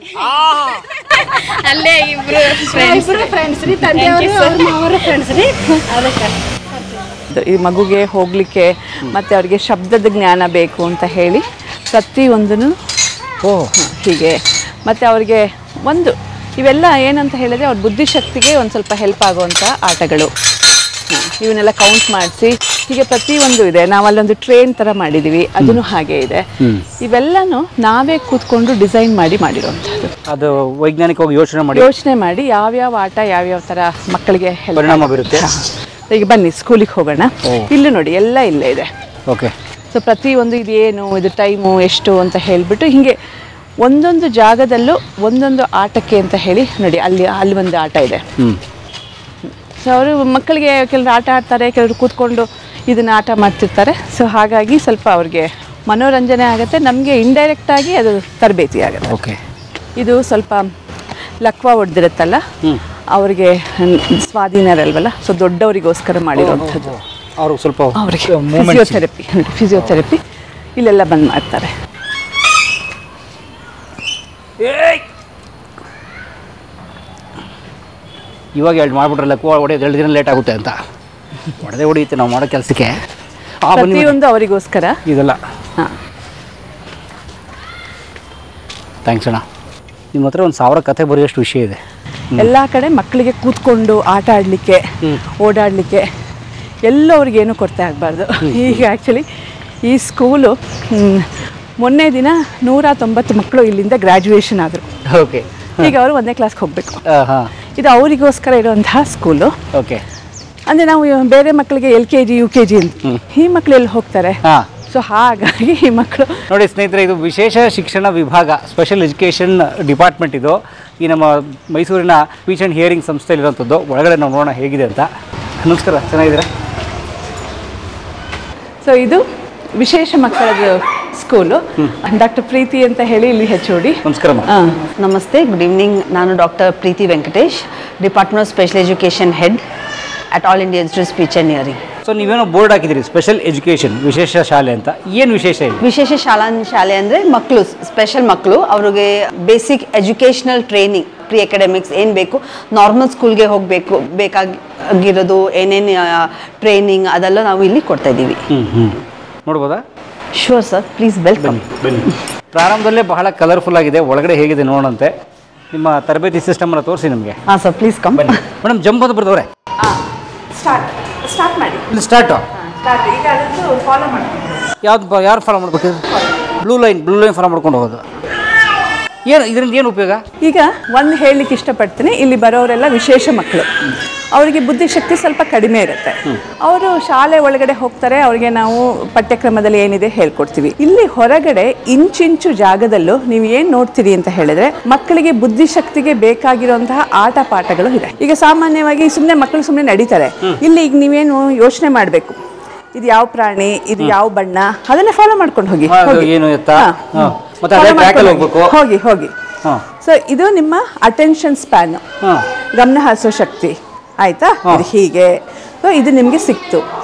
ಅಲ್ಲೇ ಇಬ್ರು ಫ್ರೆಂಡ್ಸ್ ರೀ, ತಂದೆಯವರು ಫ್ರೆಂಡ್ಸ್ ರೀ. ಅದಕ್ಕೆ ಈ ಮಗುಗೆ ಹೋಗಲಿಕ್ಕೆ ಮತ್ತು ಅವ್ರಿಗೆ ಶಬ್ದದ ಜ್ಞಾನ ಬೇಕು ಅಂತ ಹೇಳಿ ಪ್ರತಿಯೊಂದನ್ನು ಹೀಗೆ. ಮತ್ತು ಅವ್ರಿಗೆ ಇವೆಲ್ಲ ಏನಂತ ಹೇಳಿದ್ರೆ ಅವ್ರ ಬುದ್ಧಿಶಕ್ತಿಗೆ ಒಂದು ಸ್ವಲ್ಪ ಹೆಲ್ಪ್ ಆಗುವಂಥ ಆಟಗಳು. ಇವನ್ನೆಲ್ಲ ಕೌಂಟ್ ಮಾಡಿಸಿ ಹೀಗೆ ಪ್ರತಿಯೊಂದು ಇದೆ. ನಾವಲ್ಲೊಂದು ಟ್ರೈನ್ ಥರ ಮಾಡಿದ್ದೀವಿ, ಅದನ್ನು ಹಾಗೆ ಇದೆ. ಇವೆಲ್ಲನೂ ನಾವೇ ಕೂತ್ಕೊಂಡು ಡಿಸೈನ್ ಮಾಡಿರೋವಂಥದ್ದು. ಅದು ವೈಜ್ಞಾನಿಕವಾಗಿ ಯೋಚನೆ ಮಾಡಿ ಯಾವ್ಯಾವ ಆಟ ಯಾವ್ಯಾವ ಥರ ಮಕ್ಕಳಿಗೆ ಪರಿಣಾಮ ಬೀರುತ್ತೆ. ಈಗ ಬನ್ನಿ ಸ್ಕೂಲಿಗೆ ಹೋಗೋಣ. ಇಲ್ಲಿ ನೋಡಿ ಎಲ್ಲ ಇಲ್ಲೇ ಇದೆ. ಓಕೆ. ಸೊ ಪ್ರತಿಯೊಂದು ಇದು ಏನು, ಇದು ಟೈಮು ಎಷ್ಟು ಅಂತ ಹೇಳಿಬಿಟ್ಟು ಹೀಗೆ ಒಂದೊಂದು ಜಾಗದಲ್ಲೂ ಒಂದೊಂದು ಆಟಕ್ಕೆ ಅಂತ ಹೇಳಿ ನೋಡಿ. ಅಲ್ಲಿ ಒಂದು ಆಟ ಇದೆ. ಸೊ ಅವರು ಮಕ್ಕಳಿಗೆ ಕೆಲವರು ಆಟ ಆಡ್ತಾರೆ, ಕೆಲವರು ಕೂತ್ಕೊಂಡು ಇದನ್ನು ಆಟ ಮಾಡ್ತಿರ್ತಾರೆ. ಸೊ ಹಾಗಾಗಿ ಸ್ವಲ್ಪ ಅವ್ರಿಗೆ ಮನೋರಂಜನೆ ಆಗುತ್ತೆ, ನಮಗೆ ಇಂಡೈರೆಕ್ಟಾಗಿ ಅದು ತರಬೇತಿ ಆಗುತ್ತೆ. ಓಕೆ. ಇದು ಸ್ವಲ್ಪ ಲಕ್ವ ಹೊಡೆದಿರುತ್ತಲ್ಲ, ಅವ್ರಿಗೆ ಸ್ವಾಧೀನರಲ್ವಲ್ಲ, ಸೊ ದೊಡ್ಡವರಿಗೋಸ್ಕರ ಮಾಡಿರುವಂಥದ್ದು. ಅವ್ರಿಗೆ ಸ್ವಲ್ಪ ಅವ್ರಿಗೆ ಫಿಸಿಯೋಥೆರಪಿ ಇಲ್ಲೆಲ್ಲ ಬಂದು ಮಾಡ್ತಾರೆ. ಇವಾಗ 2 ಮಾಡಿಬಿಟ್ರಲ್ಲ, ಹೊಡೆಯೋದು 2 ದಿನ ಲೇಟ್ ಆಗುತ್ತೆ ಅಂತ ಹೊಡೆಯುತ್ತೆ ನಾವು ಮಾಡೋ ಕೆಲಸಕ್ಕೆ. ಪ್ರತಿಯೊಂದು ಅವರಿಗೋಸ್ಕರ ಇದೆಲ್ಲ. ಹಾಂ, ಥ್ಯಾಂಕ್ಸ್ ಅಣ್ಣ. ನಿಮ್ಮ ಹತ್ರ ಒಂದು 1000 ಕಥೆ ಬರೆಯೋಷ್ಟು ವಿಷಯ ಇದೆ. ಎಲ್ಲ ಕಡೆ ಮಕ್ಕಳಿಗೆ ಕೂತ್ಕೊಂಡು ಆಟ ಆಡಲಿಕ್ಕೆ, ಓಡಾಡಲಿಕ್ಕೆ ಎಲ್ಲೂ ಅವ್ರಿಗೇನು ಕೊರತೆ ಆಗಬಾರ್ದು. ಈಗ ಆ್ಯಕ್ಚುಲಿ ಈ ಸ್ಕೂಲು ಮೊನ್ನೆ ದಿನ 190 ಮಕ್ಕಳು ಇಲ್ಲಿಂದ ಗ್ರ್ಯಾಜುಯೇಷನ್ ಆದರು. ಓಕೆ. ಈಗ ಅವರು 1ನೇ ಕ್ಲಾಸ್ಗೆ ಹೋಗಬೇಕು. ಇದು ಅವರಿಗೋಸ್ಕರ ಇರುವಂತಹ ಸ್ಕೂಲು. ಓಕೆ. ಅಂದರೆ ನಾವು ಬೇರೆ ಮಕ್ಕಳಿಗೆ LKG UKG ಅಂತ, ಈ ಮಕ್ಕಳು ಎಲ್ಲಿ ಹೋಗ್ತಾರೆ. ಸೊ ಹಾಗಾಗಿ ಈ ಮಕ್ಕಳು ನೋಡಿ ಸ್ನೇಹಿತರೆ, ಇದು ವಿಶೇಷ ಶಿಕ್ಷಣ ವಿಭಾಗ, ಸ್ಪೆಷಲ್ ಎಜುಕೇಷನ್ ಡಿಪಾರ್ಟ್ಮೆಂಟ್. ಇದು ಈ ನಮ್ಮ ಮೈಸೂರಿನ ಸ್ಪೀಚ್ ಆ್ಯಂಡ್ ಹಿಯರಿಂಗ್ ಸಂಸ್ಥೆಯಲ್ಲಿರುವಂಥದ್ದು. ಒಳಗಡೆ ನಾವು ನೋಡೋಣ ಹೇಗಿದೆ ಅಂತ. ನಮಸ್ಕಾರ, ಚೆನ್ನಾಗಿದ್ದೀರಾ? ಸೊ ಇದು ವಿಶೇಷ ಮಕ್ಕಳದ್ದು ಸ್ಕೂಲು. ಡಾಕ್ಟರ್ ಪ್ರೀತಿ ಅಂತ ಹೇಳಿ ಇಲ್ಲಿ HOD. ನಮಸ್ಕಾರ. ನಮಸ್ತೆ, ಗುಡ್ ಈವ್ನಿಂಗ್. ನಾನು doctor Preethi Venkatesh, department of special education head at All India Institute speech and hearing. So ನೀವೇನೋ ಬೋರ್ಡ್ ಹಾಕಿದ್ದೀರಿ, ಸ್ಪೆಷಲ್ ಎಜುಕೇಷನ್ ವಿಶೇಷ ಶಾಲೆ ಅಂತ. ಏನು ವಿಶೇಷ ಇದೆ? ವಿಶೇಷ ಶಾಲೆ ಅಂದರೆ ಮಕ್ಕಳು, ಸ್ಪೆಷಲ್ ಮಕ್ಕಳು, ಅವ್ರಿಗೆ basic educational training, pre academics ಏನು ಬೇಕು, ನಾರ್ಮಲ್ ಸ್ಕೂಲ್ಗೆ ಹೋಗಬೇಕು ಬೇಕಾಗಿರೋದು ಏನೇನು ಟ್ರೈನಿಂಗ್ ಅದೆಲ್ಲ ನಾವು ಇಲ್ಲಿ ಕೊಡ್ತಾ ಇದ್ದೀವಿ. ನೋಡ್ಬೋದಾ? Sure sir, please welcome. ಬನ್ನಿ. ಪ್ರಾರಂಭದಲ್ಲೇ ಬಹಳ ಕಲರ್ಫುಲ್ ಆಗಿದೆ, ಒಳಗಡೆ ಹೇಗಿದೆ ನೋಡೋಣಂತೆ. ನಿಮ್ಮ ತರಬೇತಿ ಸಿಸ್ಟಮನ್ನು ತೋರಿಸಿ ನಮಗೆ. ಹಾಂ ಸರ್, ಪ್ಲೀಸ್ ಕಮ್. ಬನ್ನಿ ಮೇಡಮ್, ಜಂಪ್ ಅಂತ ಬರ್ದವ್ರೆ. ಸ್ಟಾರ್ಟ್ ಮಾಡಿ. ಇಲ್ಲಿ ಸ್ಟಾರ್ಟು ಈಗ ಅದನ್ನು ಫಾಲೋ ಮಾಡ್ತೀವಿ. ಯಾರು ಫಾಲೋ ಮಾಡ್ಬೇಕು? ಬ್ಲೂ ಲೈನ್ ಫಾಲೋ ಮಾಡ್ಕೊಂಡು ಹೋಗೋದು. ಏನು ಇದರಿಂದ ಏನು ಉಪಯೋಗ? ಈಗ ಒಂದು ಹೇಳಲಿಕ್ಕೆ ಇಷ್ಟಪಡ್ತೀನಿ, ಇಲ್ಲಿ ಬರೋರೆಲ್ಲ ವಿಶೇಷ ಮಕ್ಕಳು, ಅವರಿಗೆ ಬುದ್ಧಿಶಕ್ತಿ ಸ್ವಲ್ಪ ಕಡಿಮೆ ಇರುತ್ತೆ. ಅವರು ಶಾಲೆ ಒಳಗಡೆ ಹೋಗ್ತಾರೆ, ಅವರಿಗೆ ನಾವು ಪಠ್ಯಕ್ರಮದಲ್ಲಿ ಏನಿದೆ ಹೇಳ್ಕೊಡ್ತೀವಿ. ಇಲ್ಲಿ ಹೊರಗಡೆ ಇಂಚಿಂಚು ಜಾಗದಲ್ಲೂ ನೀವು ಏನು ನೋಡ್ತೀರಿ ಅಂತ ಹೇಳಿದ್ರೆ ಮಕ್ಕಳಿಗೆ ಬುದ್ಧಿಶಕ್ತಿಗೆ ಬೇಕಾಗಿರುವಂತಹ ಆಟ ಪಾಠಗಳು ಇದೆ. ಈಗ ಸಾಮಾನ್ಯವಾಗಿ ಸುಮ್ಮನೆ ಮಕ್ಕಳು ಸುಮ್ಮನೆ ನಡೀತಾರೆ. ಇಲ್ಲಿ ಈಗ ನೀವೇನು ಯೋಚನೆ ಮಾಡಬೇಕು, ಇದು ಯಾವ ಪ್ರಾಣಿ, ಇದು ಯಾವ ಬಣ್ಣ, ಅದನ್ನೇ ಫಾಲೋ ಮಾಡ್ಕೊಂಡು ಹೋಗಿ ಹೋಗಿ. ಸೊ ಇದು ನಿಮ್ಮ ಅಟೆನ್ಷನ್ ಸ್ಪ್ಯಾನ್, ಗಮನ ಹರಿಸೋ ಶಕ್ತಿ, ಆಯ್ತಾ? ಇದು ಹೀಗೆ. ಸೊ ಇದು ನಿಮ್ಗೆ ಸಿಕ್ತು.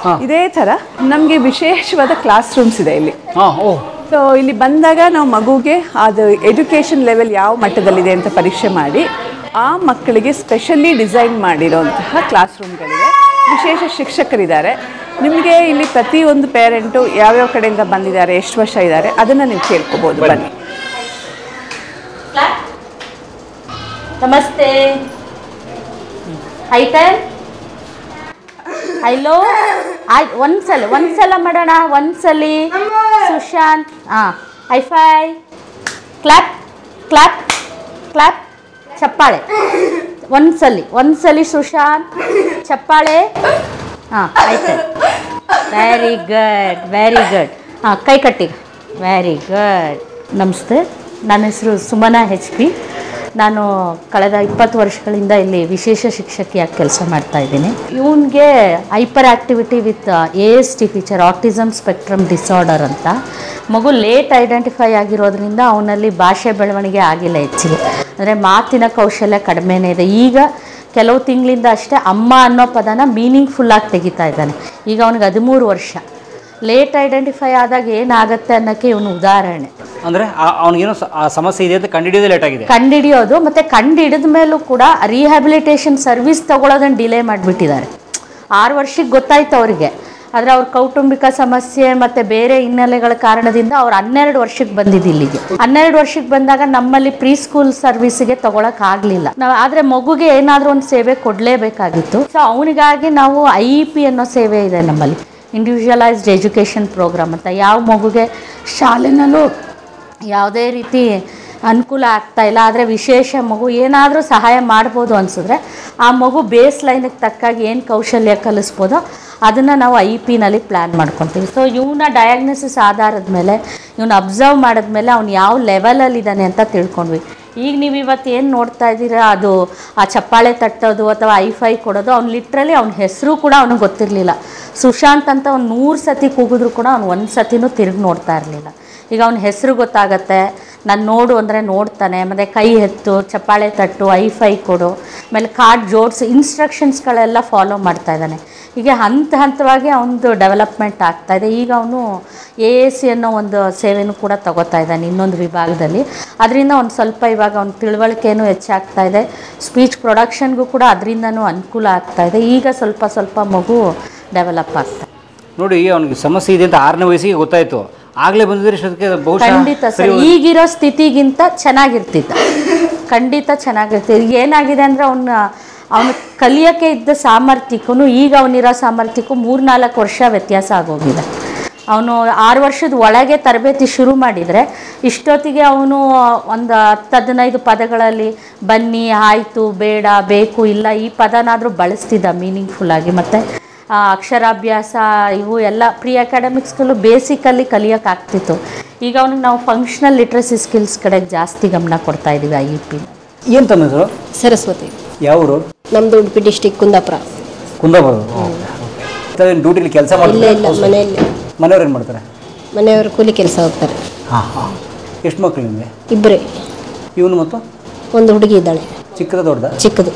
ಇದೇ ತರ ನಮ್ಗೆ ವಿಶೇಷವಾದ ಕ್ಲಾಸ್ ರೂಮ್ಸ್ ಇದೆ ಇಲ್ಲಿ. ಸೊ ಇಲ್ಲಿ ಬಂದಾಗ ನಾವು ಮಗುಗೆ ಅದು ಎಜುಕೇಶನ್ ಲೆವೆಲ್ ಯಾವ ಮಟ್ಟದಲ್ಲಿದೆ ಅಂತ ಪರೀಕ್ಷೆ ಮಾಡಿ ಆ ಮಕ್ಕಳಿಗೆ ಸ್ಪೆಷಲಿ ಡಿಸೈನ್ ಮಾಡಿರೋಂತಹ ಕ್ಲಾಸ್ ರೂಮ್ಗಳಿವೆ. ವಿಶೇಷ ಶಿಕ್ಷಕರಿದ್ದಾರೆ. ನಿಮಗೆ ಇಲ್ಲಿ ಪ್ರತಿಯೊಂದು ಪೇರೆಂಟು ಯಾವ್ಯಾವ ಕಡೆಯಿಂದ ಬಂದಿದ್ದಾರೆ, ಎಷ್ಟು ವರ್ಷ ಇದ್ದಾರೆ, ಅದನ್ನು ನೀವು ಕೇಳ್ಕೋಬೋದು. ಬನ್ನಿ. ನಮಸ್ತೆ. ಐಟಲ್ ಹಲೋ. ಆಯ್ತು, ಒಂದ್ಸಲ ಮಾಡೋಣ. ಒಂದ್ಸಲಿ Sushant. High five. Clap clap clap. ಚಪ್ಪಾಳೆ. ಒಂದ್ಸಲಿ ಸುಶಾಂತ್. ಚಪ್ಪಾಳೆ. ಆಯ್ತು. Very good. ಕೈ ಕಟ್ಟಿ. Very good. ನಮಸ್ತೆ, ನನ್ನ ಹೆಸರು ಸುಮನಾ HP. ನಾನು ಕಳೆದ 20 ವರ್ಷಗಳಿಂದ ಇಲ್ಲಿ ವಿಶೇಷ ಶಿಕ್ಷಕಿಯಾಗಿ ಕೆಲಸ ಮಾಡ್ತಾ ಇದ್ದೀನಿ. ಇವನಿಗೆ hyper activity with ASD feature, autism spectrum disorder ಅಂತ. ಮಗು ಲೇಟ್ ಐಡೆಂಟಿಫೈ ಆಗಿರೋದ್ರಿಂದ ಅವನಲ್ಲಿ ಭಾಷೆ ಬೆಳವಣಿಗೆ ಆಗಿಲ್ಲ ಹೆಚ್ಚಿಗೆ, ಅಂದರೆ ಮಾತಿನ ಕೌಶಲ್ಯ ಕಡಿಮೆನೇ ಇದೆ. ಈಗ ಕೆಲವು ತಿಂಗಳಿಂದ ಅಷ್ಟೇ ಅಮ್ಮ ಅನ್ನೋ ಪದನ ಮೀನಿಂಗ್ಫುಲ್ಲಾಗಿ ತೆಗಿತಾ ಇದ್ದಾನೆ. ಈಗ ಅವನಿಗೆ 13 ವರ್ಷ. ಲೇಟ್ ಐಡೆಂಟಿಫೈ ಆದಾಗ ಏನಾಗುತ್ತೆ ಅನ್ನೋಕ್ಕೆ ಇವನು ಉದಾಹರಣೆ. ಅಂದರೆ ಅವನಿಗೇನೋ ಸಮಸ್ಯೆ ಇದೆ ಅಂತ ಕಂಡುಹಿಡಿಯೋದು ಲೇಟ್ ಆಗಿದೆ. ಕಂಡುಹಿಡಿಯೋದು ಮತ್ತು ಕಂಡುಹಿಡಿದ ಮೇಲೂ ಕೂಡ ರಿಹ್ಯಾಬಿಲಿಟೇಷನ್ ಸರ್ವಿಸ್ ತಗೊಳ್ಳೋದನ್ನು ಡಿಲೇ ಮಾಡಿಬಿಟ್ಟಿದ್ದಾರೆ. 6 ವರ್ಷಕ್ಕೆ ಗೊತ್ತಾಯ್ತು ಅವರಿಗೆ, ಆದರೆ ಅವ್ರ ಕೌಟುಂಬಿಕ ಸಮಸ್ಯೆ ಮತ್ತು ಬೇರೆ ಹಿನ್ನೆಲೆಗಳ ಕಾರಣದಿಂದ ಅವ್ರು 12 ವರ್ಷಕ್ಕೆ ಬಂದಿದ್ದು ಇಲ್ಲಿಗೆ. 12 ವರ್ಷಕ್ಕೆ ಬಂದಾಗ ನಮ್ಮಲ್ಲಿ ಪ್ರೀ ಸ್ಕೂಲ್ ಸರ್ವಿಸ್ಗೆ ತೊಗೊಳಕ್ಕಾಗಲಿಲ್ಲ ನಾವು. ಆದರೆ ಮಗುಗೆ ಏನಾದರೂ ಒಂದು ಸೇವೆ ಕೊಡಲೇಬೇಕಾಗಿತ್ತು. ಸೊ ಅವನಿಗಾಗಿ ನಾವು IEP ಅನ್ನೋ ಸೇವೆ ಇದೆ ನಮ್ಮಲ್ಲಿ, ಇಂಡಿವಿಜುವಲೈಸ್ಡ್ ಎಜುಕೇಷನ್ ಪ್ರೋಗ್ರಾಮ್ ಅಂತ. ಯಾವ ಮಗುಗೆ ಶಾಲೆನಲ್ಲೂ ಯಾವುದೇ ರೀತಿ ಅನುಕೂಲ ಆಗ್ತಾಯಿಲ್ಲ, ಆದರೆ ವಿಶೇಷ ಮಗು ಏನಾದರೂ ಸಹಾಯ ಮಾಡ್ಬೋದು ಅನಿಸಿದ್ರೆ ಆ ಮಗು ಬೇಸ್ ಲೈನಿಗೆ ತಕ್ಕಾಗಿ ಏನು ಕೌಶಲ್ಯ ಕಲಿಸ್ಬೋದೋ ಅದನ್ನು ನಾವು IEPನಲ್ಲಿ ಪ್ಲ್ಯಾನ್ ಮಾಡ್ಕೊತೀವಿ. ಸೊ ಇವನ ಡಯಾಗ್ನೋಸಿಸ್ ಆಧಾರದ ಮೇಲೆ, ಇವನ್ನ ಅಬ್ಸರ್ವ್ ಮಾಡಿದ್ಮೇಲೆ ಅವ್ನು ಯಾವ ಲೆವೆಲಲ್ಲಿದ್ದಾನೆ ಅಂತ ತಿಳ್ಕೊಂಡ್ವಿ. ಈಗ ನೀವು ಇವತ್ತು ಏನು ನೋಡ್ತಾ ಇದ್ದೀರಾ, ಅದು ಆ ಚಪ್ಪಾಳೆ ತಟ್ಟೋದು ಅಥವಾ ಐಫೈ ಕೊಡೋದು, ಅವ್ನು ಲಿಟ್ರಲಿ ಅವ್ನ ಹೆಸರು ಕೂಡ ಅವ್ನಿಗೆ ಗೊತ್ತಿರಲಿಲ್ಲ. ಸುಶಾಂತ್ ಅಂತ ಅವ್ನು 100 ಸತಿ ಕೂಗಿದ್ರು ಕೂಡ ಅವ್ನು 1 ಸತಿನೂ ತಿರುಗಿ ನೋಡ್ತಾ ಇರಲಿಲ್ಲ. ಈಗ ಅವ್ನ ಹೆಸರು ಗೊತ್ತಾಗತ್ತೆ, ನಾನು ನೋಡು ಅಂದರೆ ನೋಡ್ತಾನೆ, ಮತ್ತು ಕೈ ಎತ್ತು, ಚಪ್ಪಾಳೆ ತಟ್ಟು, ಐಫೈ ಕೊಡು, ಆಮೇಲೆ ಕಾರ್ಡ್ ಜೋಡಿಸು, ಇನ್ಸ್ಟ್ರಕ್ಷನ್ಸ್ಗಳೆಲ್ಲ ಫಾಲೋ ಮಾಡ್ತಾ ಇದ್ದಾನೆ. ಹೀಗೆ ಹಂತವಾಗಿ ಅವನದು ಡೆವಲಪ್ಮೆಂಟ್ ಆಗ್ತಾಯಿದೆ. ಈಗ ಅವನು AAC ಅನ್ನೋ ಒಂದು ಸೇವೆನೂ ಕೂಡ ತಗೋತಾ ಇದ್ದಾನೆ ಇನ್ನೊಂದು ವಿಭಾಗದಲ್ಲಿ. ಅದರಿಂದ ಒಂದು ಸ್ವಲ್ಪ ಇವಾಗ ಅವ್ನ ತಿಳುವಳಿಕೆನೂ ಹೆಚ್ಚಾಗ್ತಾಯಿದೆ. ಸ್ಪೀಚ್ ಪ್ರೊಡಕ್ಷನ್ಗೂ ಕೂಡ ಅದರಿಂದನೂ ಅನುಕೂಲ ಆಗ್ತಾಯಿದೆ. ಈಗ ಸ್ವಲ್ಪ ಮಗು ಡೆವಲಪ್ ಆಗ್ತಾಯಿದೆ. ನೋಡಿ, ಅವನಿಗೆ ಸಮಸ್ಯೆ ಇದೆ ಅಂತ 6ನೇ ವಯಸ್ಸಿಗೆ ಗೊತ್ತಾಯಿತು, ಆಗಲೇ ಬಂದಿದ್ರೆ ಖಂಡಿತ ಸರ್ ಈಗಿರೋ ಸ್ಥಿತಿಗಿಂತ ಚೆನ್ನಾಗಿರ್ತಿದ್ದ, ಖಂಡಿತ ಚೆನ್ನಾಗಿರ್ತಿದ್ದ. ಏನಾಗಿದೆ ಅಂದರೆ ಅವನು ಕಲಿಯೋಕ್ಕೆ ಇದ್ದ ಸಾಮರ್ಥ್ಯಕ್ಕೂ ಈಗ ಅವನಿರೋ ಸಾಮರ್ಥ್ಯಕ್ಕೂ 3-4 ವರ್ಷ ವ್ಯತ್ಯಾಸ ಆಗೋಗಿದೆ. ಅವನು 6 ವರ್ಷದ ಒಳಗೆ ತರಬೇತಿ ಶುರು ಮಾಡಿದರೆ ಇಷ್ಟೊತ್ತಿಗೆ ಅವನು ಒಂದು 10-15 ಪದಗಳಲ್ಲಿ ಬನ್ನಿ, ಆಯಿತು, ಬೇಡ, ಬೇಕು, ಇಲ್ಲ ಈ ಪದನಾದರೂ ಬಳಸ್ತಿದ್ದ ಮೀನಿಂಗ್ಫುಲ್ಲಾಗಿ. ಮತ್ತು ಅಕ್ಷರಾಭ್ಯಾಸ ಇವು ಎಲ್ಲ ಪ್ರೀ ಅಕಾಡೆಮಿಕ್ಸ್ಗಳು ಬೇಸಿಕಲ್ಲಿ ಕಲಿಯೋಕ್ಕಾಗ್ತಿತ್ತು. ಈಗ ಅವನಿಗೆ ನಾವು ಫಂಕ್ಷನಲ್ ಲಿಟ್ರಸಿ ಸ್ಕಿಲ್ಸ್ ಕಡೆಗೆ ಜಾಸ್ತಿ ಗಮನ ಕೊಡ್ತಾ ಇದ್ದೀವಿ IEP. ಏನು ತಮ್ಮ ಹೆಸರು? ಸರಸ್ವತಿ. ಯಾವ ಊರು? ನಮ್ಮದು ಉಡುಪಿ ಡಿಸ್ಟಿಕ್ ಕುಂದಾಪುರ. ಡ್ಯೂಟಿಲಿ ಕೆಲಸ ಇಲ್ಲ ಮನೆಯಲ್ಲಿ. ಮನೆಯವ್ರು ಏನು ಮಾಡ್ತಾರೆ? ಮನೆಯವರು ಕೂಲಿ ಕೆಲಸ ಹೋಗ್ತಾರೆ. ಎಷ್ಟು ಮಕ್ಕಳು ನಿಮಗೆ? ಇಬ್ಬರೇ. ಇವನು ಮತ್ತು ಒಂದು ಹುಡುಗಿ ಇದ್ದಾಳೆ. ಚಿಕ್ಕದ ದೊಡ್ಡದ? ಚಿಕ್ಕದು.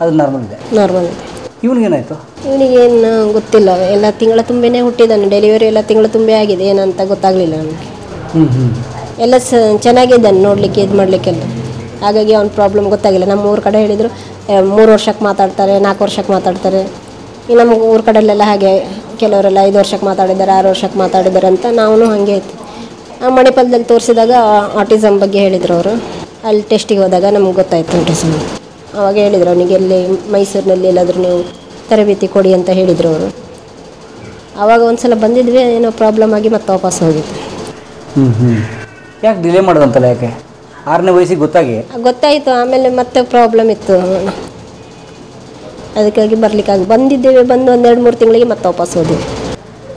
ಅದು ನಾರ್ಮಲ್ ಇದೆ. ನಾರ್ಮಲ್ ಇದೆ. ಇವನಿಗೇನಾಯಿತು? ಇವನಿಗೇನು ಗೊತ್ತಿಲ್ಲ, ಎಲ್ಲ ತಿಂಗಳ ತುಂಬಿನೇ ಹುಟ್ಟಿದ್ದಾನೆ. ಡೆಲಿವರಿ ಎಲ್ಲ ತಿಂಗಳ ತುಂಬೇ ಆಗಿದೆ, ಏನಂತ ಗೊತ್ತಾಗಲಿಲ್ಲ ನನಗೆ. ಎಲ್ಲ ಚೆನ್ನಾಗಿದ್ದಾನೆ ನೋಡಲಿಕ್ಕೆ, ಇದು ಮಾಡಲಿಕ್ಕೆಲ್ಲ. ಹಾಗಾಗಿ ಅವ್ನ ಪ್ರಾಬ್ಲಮ್ ಗೊತ್ತಾಗಿಲ್ಲ. ನಮ್ಮ ಊರ ಕಡೆ ಹೇಳಿದರು 3 ವರ್ಷಕ್ಕೆ ಮಾತಾಡ್ತಾರೆ, 4 ವರ್ಷಕ್ಕೆ ಮಾತಾಡ್ತಾರೆ. ಈ ನಮ್ಮ ಊರ ಕಡೆಯಲ್ಲೆಲ್ಲ ಹಾಗೆ ಕೆಲವರೆಲ್ಲ 5 ವರ್ಷಕ್ಕೆ ಮಾತಾಡಿದ್ದಾರೆ, 6 ವರ್ಷಕ್ಕೆ ಮಾತಾಡಿದ್ದಾರೆ ಅಂತ ನಾವು ಹಾಗೆ ಆಯ್ತು. ಮಣಿಪಾಲದಲ್ಲಿ ತೋರಿಸಿದಾಗ ಆಟಿಸಮ್ ಬಗ್ಗೆ ಹೇಳಿದರು ಅವರು. ಅಲ್ಲಿ ಟೆಸ್ಟಿಗೆ ಹೋದಾಗ ನಮ್ಗೆ ಗೊತ್ತಾಯಿತು ಆಟಿಸಮ್. ಅವಾಗ ಹೇಳಿದರು ಅವನಿಗೆ ಎಲ್ಲಿ ಮೈಸೂರಿನಲ್ಲಿ ಎಲ್ಲಾದರೂ ನೀವು ತರಬೇತಿ ಕೊಡಿ ಅಂತ ಹೇಳಿದರು ಅವರು. ಆವಾಗ ಒಂದು ಸಲ ಬಂದಿದ್ವಿ, ಏನೋ ಪ್ರಾಬ್ಲಮ್ ಆಗಿ ಮತ್ತೆ ವಾಪಸ್ ಹೋಗಿದ್ದು. ಯಾಕೆ ಡಿಲೇ ಮಾಡೋದಂತಲ್ಲ? ಯಾಕೆ 6ನೇ ವಯಸ್ಸಿಗೆ ಗೊತ್ತಾಯಿತು, ಆಮೇಲೆ ಮತ್ತೆ ಪ್ರಾಬ್ಲಮ್ ಇತ್ತು, ಅದಕ್ಕಾಗಿ ಬಂದಿದ್ದೇವೆ. ಬಂದು 1-2-3 ತಿಂಗಳಿಗೆ ಮತ್ತೆ ವಾಪಸ್ ಹೋದ್ವಿ.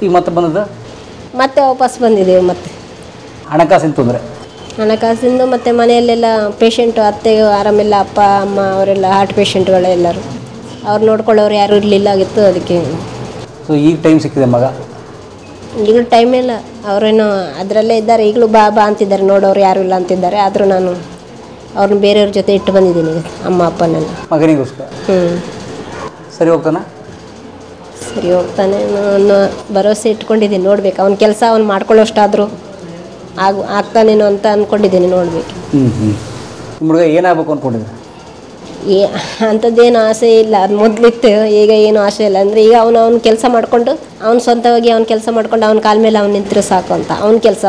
ಈಗ ಮತ್ತೆ ಬಂದದ್ದು ಮತ್ತೆ ವಾಪಸ್ ಬಂದಿದ್ದೇವೆ. ಮತ್ತೆ ಹಣಕಾಸಿನ ತೊಂದರೆ, ಹಣಕಾಸಿಂದು ಮತ್ತು ಮನೆಯಲ್ಲೆಲ್ಲ ಪೇಷಂಟು, ಅತ್ತೆಗೆ ಆರಾಮಿಲ್ಲ, ಅಪ್ಪ ಅಮ್ಮ ಅವರೆಲ್ಲ ಹಾರ್ಟ್ ಪೇಷಂಟ್ಗಳೆಲ್ಲರೂ, ಅವ್ರು ನೋಡ್ಕೊಳ್ಳೋರು ಯಾರೂ ಇರಲಿಲ್ಲ ಆಗಿತ್ತು. ಅದಕ್ಕೆ ಸೊ ಈಗ ಟೈಮ್ ಸಿಕ್ಕಿದೆ ಮಗ? ಈಗಲೂ ಟೈಮ್ ಇಲ್ಲ, ಅವರೇನು ಅದರಲ್ಲೇ ಇದ್ದಾರೆ. ಈಗಲೂ ಬಾ ಬಾ ಅಂತಿದ್ದಾರೆ, ನೋಡೋರು ಯಾರೂ ಇಲ್ಲ ಅಂತಿದ್ದಾರೆ. ಆದರೂ ನಾನು ಅವ್ರನ್ನ ಬೇರೆಯವ್ರ ಜೊತೆ ಇಟ್ಟು ಬಂದಿದ್ದೀನಿ ಈಗ, ಅಮ್ಮ ಅಪ್ಪನೆಲ್ಲ. ಮಗನಿಗೋಸ್ಕರ ಸರಿ ಹೋಗ್ತಾನೆ? ಸರಿ ಹೋಗ್ತಾನೆ ಅನ್ನೋ ಭರವಸೆ ಇಟ್ಕೊಂಡಿದ್ದೀನಿ. ನೋಡ್ಬೇಕು, ಅವ್ನ ಕೆಲಸ ಅವ್ನು ಮಾಡ್ಕೊಳ್ಳೋಷ್ಟಾದರೂ ಆಗ್ತಾನೇನೋ ಅಂತ ಅಂದ್ಕೊಂಡಿದ್ದೀನಿ. ನೋಡ್ಬೇಕು. ನಿಮ್ಮ ಹುಡುಗ ಏನಾಗಬೇಕು ಅಂದ್ಕೊಂಡಿದ್ದೆ? ಅಂಥದ್ದೇನು ಆಸೆ ಇಲ್ಲ, ಅದು ಮೊದಲಿತ್ತು. ಈಗ ಏನು ಆಸೆ ಇಲ್ಲ. ಅಂದರೆ ಈಗ ಅವ್ನ ಕೆಲಸ ಮಾಡಿಕೊಂಡು, ಅವ್ನು ಸ್ವಂತವಾಗಿ ಅವ್ನ ಕೆಲಸ ಮಾಡ್ಕೊಂಡು ಅವ್ನ ಕಾಲ ಮೇಲೆ ಅವ್ನು ನಿಂತರೆ ಸಾಕು ಅಂತ. ಅವ್ನ ಕೆಲಸ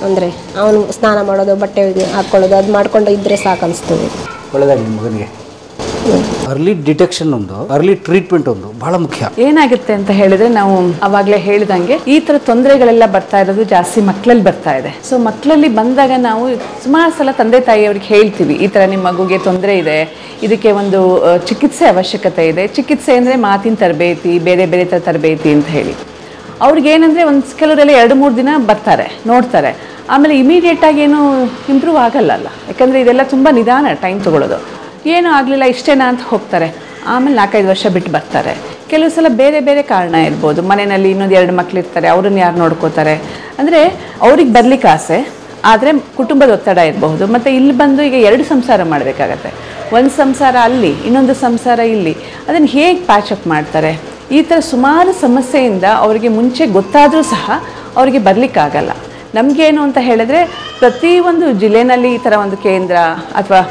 ಅಂದರೆ ಅವನು ಸ್ನಾನ ಮಾಡೋದು, ಬಟ್ಟೆ ಹಾಕ್ಕೊಳ್ಳೋದು, ಅದು ಮಾಡ್ಕೊಂಡು ಇದ್ದರೆ ಸಾಕು ಅನಿಸ್ತದೆ. ಒಳ್ಳೆಯದಾಗಲಿ ಮಗನಿಗೆ. ಅರ್ಲಿ ಡಿಟೆಕ್ಷನ್ ಒಂದು, ಅರ್ಲಿ ಟ್ರೀಟ್ಮೆಂಟ್ ಒಂದು ಬಹಳ ಮುಖ್ಯ. ಏನಾಗುತ್ತೆ ಅಂತ ಹೇಳಿದ್ರೆ, ನಾವು ಅವಾಗಲೇ ಹೇಳಿದಂಗೆ ಈ ಥರ ತೊಂದರೆಗಳೆಲ್ಲ ಬರ್ತಾ ಇರೋದು ಜಾಸ್ತಿ ಮಕ್ಕಳಲ್ಲಿ ಬರ್ತಾ ಇದೆ. ಸೊ ಮಕ್ಕಳಲ್ಲಿ ಬಂದಾಗ ನಾವು ಸುಮಾರು ಸಲ ತಂದೆ ತಾಯಿಯವ್ರಿಗೆ ಹೇಳ್ತೀವಿ, ಈ ಥರ ನಿಮ್ಮ ಮಗುಗೆ ತೊಂದರೆ ಇದೆ, ಇದಕ್ಕೆ ಒಂದು ಚಿಕಿತ್ಸೆ ಅವಶ್ಯಕತೆ ಇದೆ. ಚಿಕಿತ್ಸೆ ಅಂದರೆ ಮಾತಿನ ತರಬೇತಿ, ಬೇರೆ ಬೇರೆ ಥರ ತರಬೇತಿ ಅಂತ ಹೇಳಿ. ಅವ್ರಿಗೇನಂದರೆ ಕೆಲವರೆಲ್ಲ 2-3 ದಿನ ಬರ್ತಾರೆ, ನೋಡ್ತಾರೆ, ಆಮೇಲೆ ಇಮಿಡಿಯೇಟಾಗಿ ಏನು ಇಂಪ್ರೂವ್ ಆಗಲ್ಲ. ಯಾಕಂದರೆ ಇದೆಲ್ಲ ತುಂಬ ನಿಧಾನ ಟೈಮ್ ತೊಗೊಳ್ಳೋದು. ಏನೂ ಆಗಲಿಲ್ಲ ಇಷ್ಟೇನಾ ಅಂತ ಹೋಗ್ತಾರೆ, ಆಮೇಲೆ 4-5 ವರ್ಷ ಬಿಟ್ಟು ಬರ್ತಾರೆ. ಕೆಲವು ಸಲ ಬೇರೆ ಬೇರೆ ಕಾರಣ ಇರ್ಬೋದು, ಮನೆಯಲ್ಲಿ ಇನ್ನೊಂದು 2 ಮಕ್ಕಳಿರ್ತಾರೆ, ಅವ್ರನ್ನ ಯಾರು ನೋಡ್ಕೋತಾರೆ, ಅಂದರೆ ಅವ್ರಿಗೆ ಬರ್ಲಿಕ್ಕೆ ಆಸೆ, ಆದರೆ ಕುಟುಂಬದ ಒತ್ತಡ ಇರಬಹುದು. ಮತ್ತು ಇಲ್ಲಿ ಬಂದು ಈಗ 2 ಸಂಸಾರ ಮಾಡಬೇಕಾಗತ್ತೆ. ಒಂದು ಸಂಸಾರ ಅಲ್ಲಿ, ಇನ್ನೊಂದು ಸಂಸಾರ ಇಲ್ಲಿ, ಅದನ್ನು ಹೇಗೆ ಪ್ಯಾಚಪ್ ಮಾಡ್ತಾರೆ? ಈ ಥರ ಸುಮಾರು ಸಮಸ್ಯೆಯಿಂದ ಅವರಿಗೆ ಮುಂಚೆ ಗೊತ್ತಾದರೂ ಸಹ ಅವರಿಗೆ ಬರಲಿಕ್ಕಾಗಲ್ಲ. ನಮಗೇನು ಅಂತ ಹೇಳಿದ್ರೆ, ಪ್ರತಿಯೊಂದು ಜಿಲ್ಲೆಯಲ್ಲಿ ಈ ಥರ ಒಂದು ಕೇಂದ್ರ, ಅಥವಾ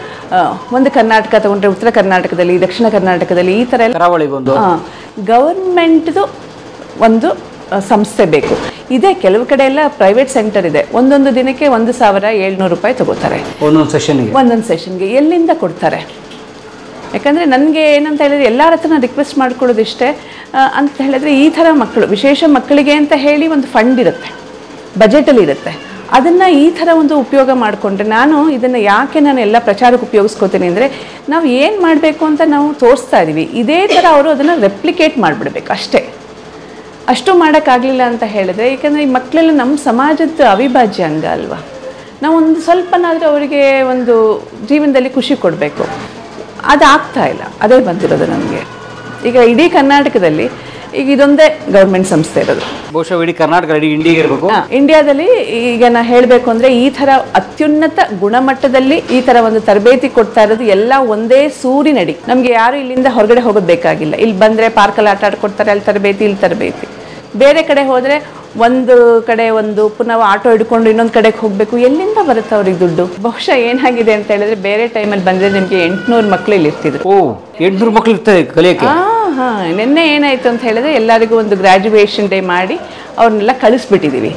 ಒಂದು ಕರ್ನಾಟಕ ತಗೊಂಡ್ರೆ ಉತ್ತರ ಕರ್ನಾಟಕದಲ್ಲಿ, ದಕ್ಷಿಣ ಕರ್ನಾಟಕದಲ್ಲಿ ಈ ಥರ ಎಲ್ಲ ಗವರ್ಮೆಂಟ್ದು ಒಂದು ಸಂಸ್ಥೆ ಬೇಕು. ಇದೇ ಕೆಲವು ಕಡೆ ಎಲ್ಲ ಪ್ರೈವೇಟ್ ಸೆಂಟರ್ ಇದೆ. ಒಂದೊಂದು ದಿನಕ್ಕೆ 1,700 ರೂಪಾಯಿ ತಗೋತಾರೆ ಒಂದೊಂದು ಸೆಷನ್ಗೆ. ಎಲ್ಲಿಂದ ಕೊಡ್ತಾರೆ? ಯಾಕಂದರೆ ನನಗೆ ಏನಂತ ಹೇಳಿದ್ರೆ, ಎಲ್ಲರ ಹತ್ರ ರಿಕ್ವೆಸ್ಟ್ ಮಾಡ್ಕೊಳ್ಳೋದು ಇಷ್ಟೇ ಅಂತ ಹೇಳಿದ್ರೆ, ಈ ಥರ ಮಕ್ಕಳು, ವಿಶೇಷ ಮಕ್ಕಳಿಗೆ ಅಂತ ಹೇಳಿ ಒಂದು ಫಂಡ್ ಇರುತ್ತೆ, ಬಜೆಟಲ್ಲಿ ಇರುತ್ತೆ. ಅದನ್ನು ಈ ಥರ ಒಂದು ಉಪಯೋಗ ಮಾಡಿಕೊಂಡ್ರೆ, ಇದನ್ನು ಯಾಕೆ ನಾನು ಎಲ್ಲ ಪ್ರಚಾರಕ್ಕೆ ಉಪಯೋಗಿಸ್ಕೋತೀನಿ ಅಂದರೆ, ನಾವು ಏನು ಮಾಡಬೇಕು ಅಂತ ನಾವು ತೋರಿಸ್ತಾ ಇದ್ದೀವಿ, ಇದೇ ಥರ ಅವರು ಅದನ್ನು ರೆಪ್ಲಿಕೇಟ್ ಮಾಡಿಬಿಡ್ಬೇಕು ಅಷ್ಟೇ. ಅಷ್ಟು ಮಾಡೋಕ್ಕಾಗಲಿಲ್ಲ ಅಂತ ಹೇಳಿದ್ರೆ, ಏಕೆಂದರೆ ಈ ಮಕ್ಕಳೆಲ್ಲ ನಮ್ಮ ಸಮಾಜದ ಅವಿಭಾಜ್ಯ ಅಂಗ ಅಲ್ವಾ. ನಾವು ಒಂದು ಸ್ವಲ್ಪನಾದರೂ ಅವರಿಗೆ ಒಂದು ಜೀವನದಲ್ಲಿ ಖುಷಿ ಕೊಡಬೇಕು, ಅದು ಆಗ್ತಾ ಇಲ್ಲ. ಅದೇ ಬಂದಿರೋದು ನಮಗೆ. ಈಗ ಇಡೀ ಕರ್ನಾಟಕದಲ್ಲಿ ಈಗ ಇದೊಂದೇ ಗೌರ್ಮೆಂಟ್ ಸಂಸ್ಥೆ ಇರೋದು. ಬಹುಶಃ ಇಡೀ ಕರ್ನಾಟಕ, ಇಡೀ ಇಂಡಿಯಾಗೆ ಇರಬೇಕು. ಇಂಡಿಯಾದಲ್ಲಿ ಈಗ ನಾನು ಹೇಳಬೇಕು ಅಂದರೆ, ಈ ಥರ ಅತ್ಯುನ್ನತ ಗುಣಮಟ್ಟದಲ್ಲಿ ಈ ಥರ ಒಂದು ತರಬೇತಿ ಕೊಡ್ತಾ ಇರೋದು ಎಲ್ಲ ಒಂದೇ ಸೂರಿನಡಿ. ನಮಗೆ ಯಾರು ಇಲ್ಲಿಂದ ಹೊರಗಡೆ ಹೋಗೋದು ಬೇಕಾಗಿಲ್ಲ. ಇಲ್ಲಿ ಬಂದರೆ ಪಾರ್ಕಲ್ಲಿ ಆಟ ಆಡ್ಕೊಡ್ತಾರೆ, ಅಲ್ಲಿ ತರಬೇತಿ, ಇಲ್ಲಿ ತರಬೇತಿ. ಬೇರೆ ಕಡೆ ಹೋದರೆ ಒಂದು ಕಡೆ ಪುನಃ ಆಟೋ ಹಿಡ್ಕೊಂಡು ಇನ್ನೊಂದು ಕಡೆಗೆ ಹೋಗಬೇಕು. ಎಲ್ಲಿಂದ ಬರುತ್ತೆ ಅವ್ರಿಗೆ ದುಡ್ಡು? ಬಹುಶಃ ಏನಾಗಿದೆ ಅಂತ ಹೇಳಿದ್ರೆ, ಬೇರೆ ಟೈಮಲ್ಲಿ ಬಂದರೆ ನಿಮಗೆ 800 ಮಕ್ಕಳು ಇಲ್ಲಿ ಇರ್ತಿದ್ರು. 800 ಮಕ್ಕಳು ಇರ್ತಾರೆ ಕಲಿಯೋಕ್ಕೆ? ನಿನ್ನೆ ಏನಾಯ್ತು ಅಂತ ಹೇಳಿದ್ರೆ, ಎಲ್ಲರಿಗೂ ಒಂದು ಗ್ರ್ಯಾಜುಯೇಷನ್ ಡೇ ಮಾಡಿ ಅವ್ರನ್ನೆಲ್ಲ ಕಳಿಸ್ಬಿಟ್ಟಿದ್ದೀವಿ.